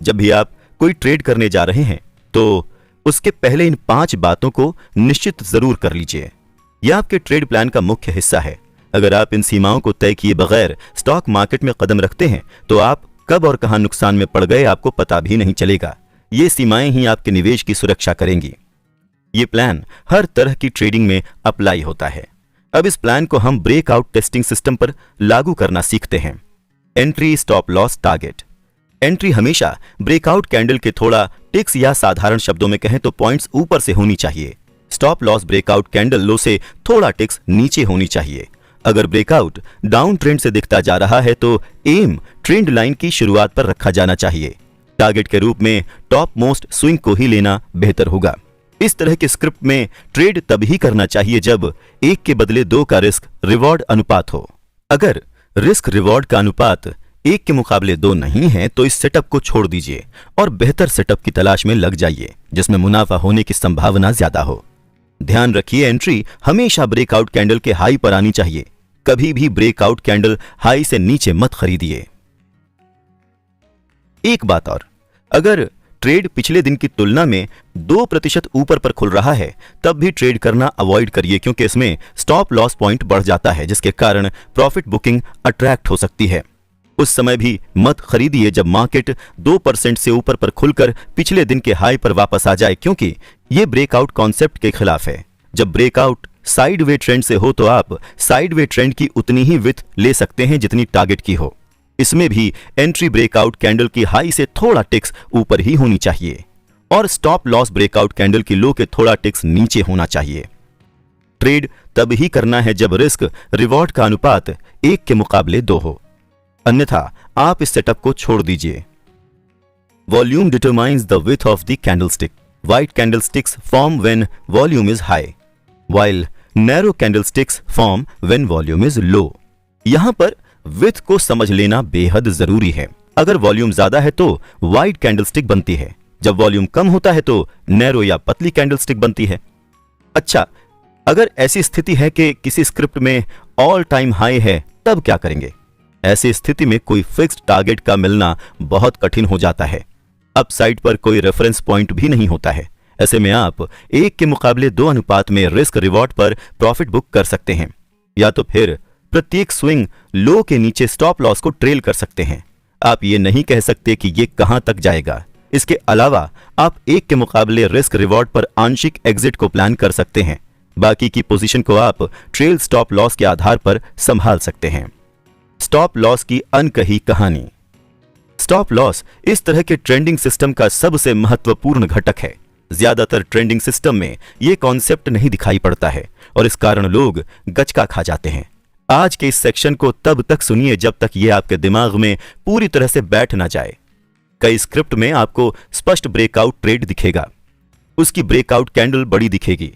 जब भी आप कोई ट्रेड करने जा रहे हैं तो उसके पहले इन 5 बातों को निश्चित जरूर कर लीजिए। यह आपके ट्रेड प्लान का मुख्य हिस्सा है। अगर आप इन सीमाओं को तय किए बगैर स्टॉक मार्केट में कदम रखते हैं तो आप कब और कहां नुकसान में पड़ गए आपको पता भी नहीं चलेगा। ये सीमाएं ही आपके निवेश की सुरक्षा करेंगी। ये प्लान हर तरह की ट्रेडिंग में अप्लाई होता है। अब इस प्लान को हम ब्रेकआउट टेस्टिंग सिस्टम पर लागू करना सीखते हैं। Entry, stop loss, target. Entry हमेशा ब्रेकआउट कैंडल के थोड़ा टिक्स या साधारण शब्दों में कहें तो पॉइंट्स ऊपर से होनी चाहिए। स्टॉप लॉस ब्रेकआउट कैंडल लो से थोड़ा टिक्स नीचे होनी चाहिए। अगर ब्रेकआउट डाउन ट्रेंड से दिखता जा रहा है तो एम ट्रेंड लाइन की शुरुआत पर रखा जाना चाहिए। टारगेट के रूप में टॉप मोस्ट स्विंग को ही लेना बेहतर होगा। इस तरह के स्क्रिप्ट में ट्रेड तभी करना चाहिए जब 1 के बदले 2 का रिस्क रिवॉर्ड अनुपात हो। अगर रिस्क रिवॉर्ड का अनुपात 1 के मुकाबले 2 नहीं है तो इस सेटअप को छोड़ दीजिए और बेहतर सेटअप की तलाश में लग जाइए जिसमें मुनाफा होने की संभावना ज्यादा हो। ध्यान रखिए, एंट्री हमेशा ब्रेकआउट कैंडल के हाई पर आनी चाहिए। कभी भी ब्रेकआउट कैंडल हाई से नीचे मत खरीदिए। एक बात और, अगर ट्रेड पिछले दिन की तुलना में 2% ऊपर पर खुल रहा है तब भी ट्रेड करना अवॉइड करिए, क्योंकि इसमें स्टॉप लॉस पॉइंट बढ़ जाता है जिसके कारण प्रॉफिट बुकिंग अट्रैक्ट हो सकती है। उस समय भी मत खरीदिए जब मार्केट 2% से ऊपर पर खुलकर पिछले दिन के हाई पर वापस आ जाए, क्योंकि यह ब्रेकआउट कॉन्सेप्ट के खिलाफ है। जब ब्रेकआउट साइडवे ट्रेंड से हो तो आप साइडवे ट्रेंड की उतनी ही विड्थ ले सकते हैं जितनी टारगेट की हो। इसमें भी एंट्री ब्रेकआउट कैंडल की हाई से थोड़ा टिक्स ऊपर ही होनी चाहिए और स्टॉप लॉस ब्रेकआउट कैंडल की लो के थोड़ा टिक्स नीचे होना चाहिए। ट्रेड तब ही करना है जब रिस्क रिवॉर्ड का अनुपात 1 के मुकाबले 2 हो, अन्यथा आप इस सेटअप को छोड़ दीजिए। Volume determines the width of the candlestick. White candlesticks form when volume is high, while narrow candlesticks form when volume is low। यहां पर विड्थ को समझ लेना बेहद जरूरी है। अगर वॉल्यूम ज्यादा है तो वाइड कैंडलस्टिक बनती है, जब वॉल्यूम कम होता है तो नैरो या पतली कैंडलस्टिक बनती है। अच्छा, अगर ऐसी स्थिति है कि किसी स्क्रिप्ट में ऑल टाइम हाई है तब क्या करेंगे? ऐसी स्थिति में कोई फिक्स्ड टारगेट का मिलना बहुत कठिन हो जाता है। अपसाइड पर कोई रेफरेंस पॉइंट भी नहीं होता है। ऐसे में आप 1 के मुकाबले 2 अनुपात में रिस्क रिवॉर्ड पर प्रॉफिट बुक कर सकते हैं, या तो फिर प्रत्येक स्विंग लो के नीचे स्टॉप लॉस को ट्रेल कर सकते हैं। आप ये नहीं कह सकते कि ये कहां तक जाएगा। इसके अलावा आप 1 के मुकाबले रिस्क रिवॉर्ड पर आंशिक एग्जिट को प्लान कर सकते हैं। बाकी की पोजीशन को आप ट्रेल स्टॉप लॉस के आधार पर संभाल सकते हैं। स्टॉप लॉस की अनकही कहानी। स्टॉप लॉस इस तरह के ट्रेंडिंग सिस्टम का सबसे महत्वपूर्ण घटक है। ज्यादातर ट्रेंडिंग सिस्टम में यह कॉन्सेप्ट नहीं दिखाई पड़ता है और इस कारण लोग गचका खा जाते हैं। आज के इस सेक्शन को तब तक सुनिए जब तक यह आपके दिमाग में पूरी तरह से बैठ ना जाए। कई स्क्रिप्ट में आपको स्पष्ट ब्रेकआउट ट्रेड दिखेगा, उसकी ब्रेकआउट कैंडल बड़ी दिखेगी,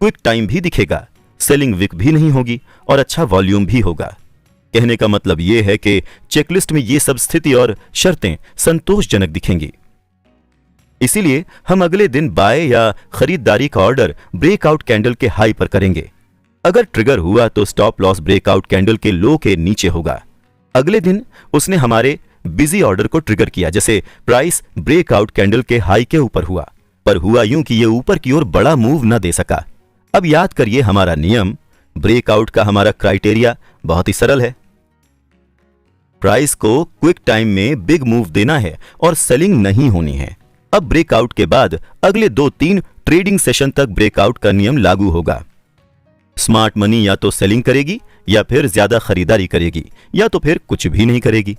क्विक टाइम भी दिखेगा, सेलिंग विक भी नहीं होगी और अच्छा वॉल्यूम भी होगा। कहने का मतलब यह है कि चेकलिस्ट में ये सब स्थिति और शर्तें संतोषजनक दिखेंगी। इसीलिए हम अगले दिन बाय या खरीदारी का ऑर्डर ब्रेकआउट कैंडल के हाई पर करेंगे। अगर ट्रिगर हुआ तो स्टॉप लॉस ब्रेकआउट कैंडल के लो के नीचे होगा। अगले दिन उसने हमारे बिजी ऑर्डर को ट्रिगर किया, जैसे प्राइस ब्रेकआउट कैंडल के हाई के ऊपर हुआ, पर हुआ यूं कि ये ऊपर की ओर बड़ा मूव न दे सका। अब याद करिए हमारा नियम, ब्रेकआउट का हमारा क्राइटेरिया बहुत ही सरल है। प्राइस को क्विक टाइम में बिग मूव देना है और सेलिंग नहीं होनी है। अब ब्रेकआउट के बाद अगले 2-3 ट्रेडिंग सेशन तक ब्रेकआउट का नियम लागू होगा। स्मार्ट मनी या तो सेलिंग करेगी या फिर ज्यादा खरीदारी करेगी या तो फिर कुछ भी नहीं करेगी।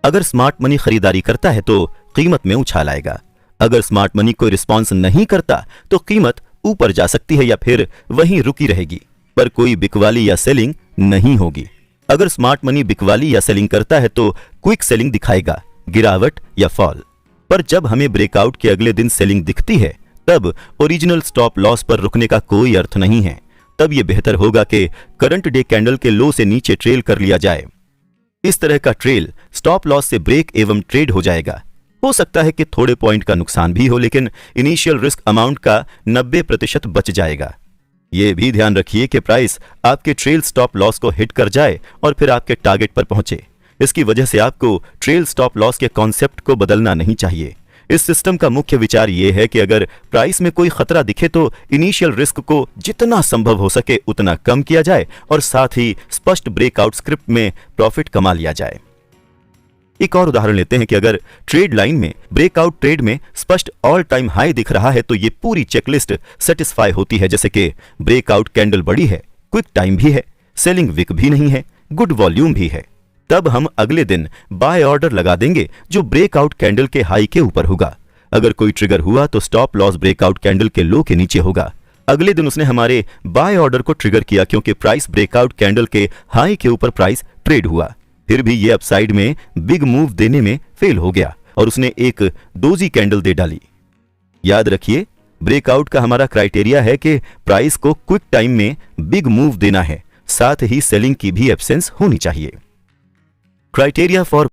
अगर स्मार्ट मनी खरीदारी करता है तो कीमत में उछाल आएगा। अगर स्मार्ट मनी कोई रिस्पॉन्स नहीं करता तो कीमत ऊपर जा सकती है या फिर वहीं रुकी रहेगी, पर कोई बिकवाली या सेलिंग नहीं होगी। अगर स्मार्ट मनी बिकवाली या सेलिंग करता है तो क्विक सेलिंग दिखाएगा, गिरावट या फॉल। पर जब हमें ब्रेकआउट के अगले दिन सेलिंग दिखती है तब ओरिजिनल स्टॉप लॉस पर रुकने का कोई अर्थ नहीं है। तब यह बेहतर होगा कि करंट डे कैंडल के लो से नीचे ट्रेल कर लिया जाए। इस तरह का ट्रेल स्टॉप लॉस से ब्रेक एवं ट्रेड हो जाएगा। हो सकता है कि थोड़े पॉइंट का नुकसान भी हो, लेकिन इनिशियल रिस्क अमाउंट का 90% बच जाएगा। यह भी ध्यान रखिए कि प्राइस आपके ट्रेल स्टॉप लॉस को हिट कर जाए और फिर आपके टारगेट पर पहुंचे। इसकी वजह से आपको ट्रेल स्टॉप लॉस के कॉन्सेप्ट को बदलना नहीं चाहिए। इस सिस्टम का मुख्य विचार यह है कि अगर प्राइस में कोई खतरा दिखे तो इनिशियल रिस्क को जितना संभव हो सके उतना कम किया जाए और साथ ही स्पष्ट ब्रेकआउट स्क्रिप्ट में प्रॉफिट कमा लिया जाए। एक और उदाहरण लेते हैं कि अगर ट्रेड लाइन में ब्रेकआउट ट्रेड में स्पष्ट ऑल टाइम हाई दिख रहा है तो ये पूरी चेकलिस्ट सेटिस्फाई होती है, जैसे कि ब्रेकआउट कैंडल बड़ी है, क्विक टाइम भी है, सेलिंग विक भी नहीं है, गुड वॉल्यूम भी है। तब हम अगले दिन बाय ऑर्डर लगा देंगे जो ब्रेकआउट कैंडल के हाई के ऊपर होगा। अगर कोई ट्रिगर हुआ तो स्टॉप लॉस ब्रेकआउट कैंडल के लो के नीचे होगा। अगले दिन उसने हमारे बाय ऑर्डर को ट्रिगर किया क्योंकि प्राइस ब्रेकआउट कैंडल के हाई के ऊपर प्राइस ट्रेड हुआ। फिर भी ये अपसाइड में बिग मूव देने में फेल हो गया और उसने एक डोजी कैंडल दे डाली। याद रखिए, ब्रेकआउट का हमारा क्राइटेरिया है कि प्राइस को क्विक टाइम में बिग मूव देना है, साथ ही सेलिंग की भी एब्सेंस होनी चाहिए। Criteria for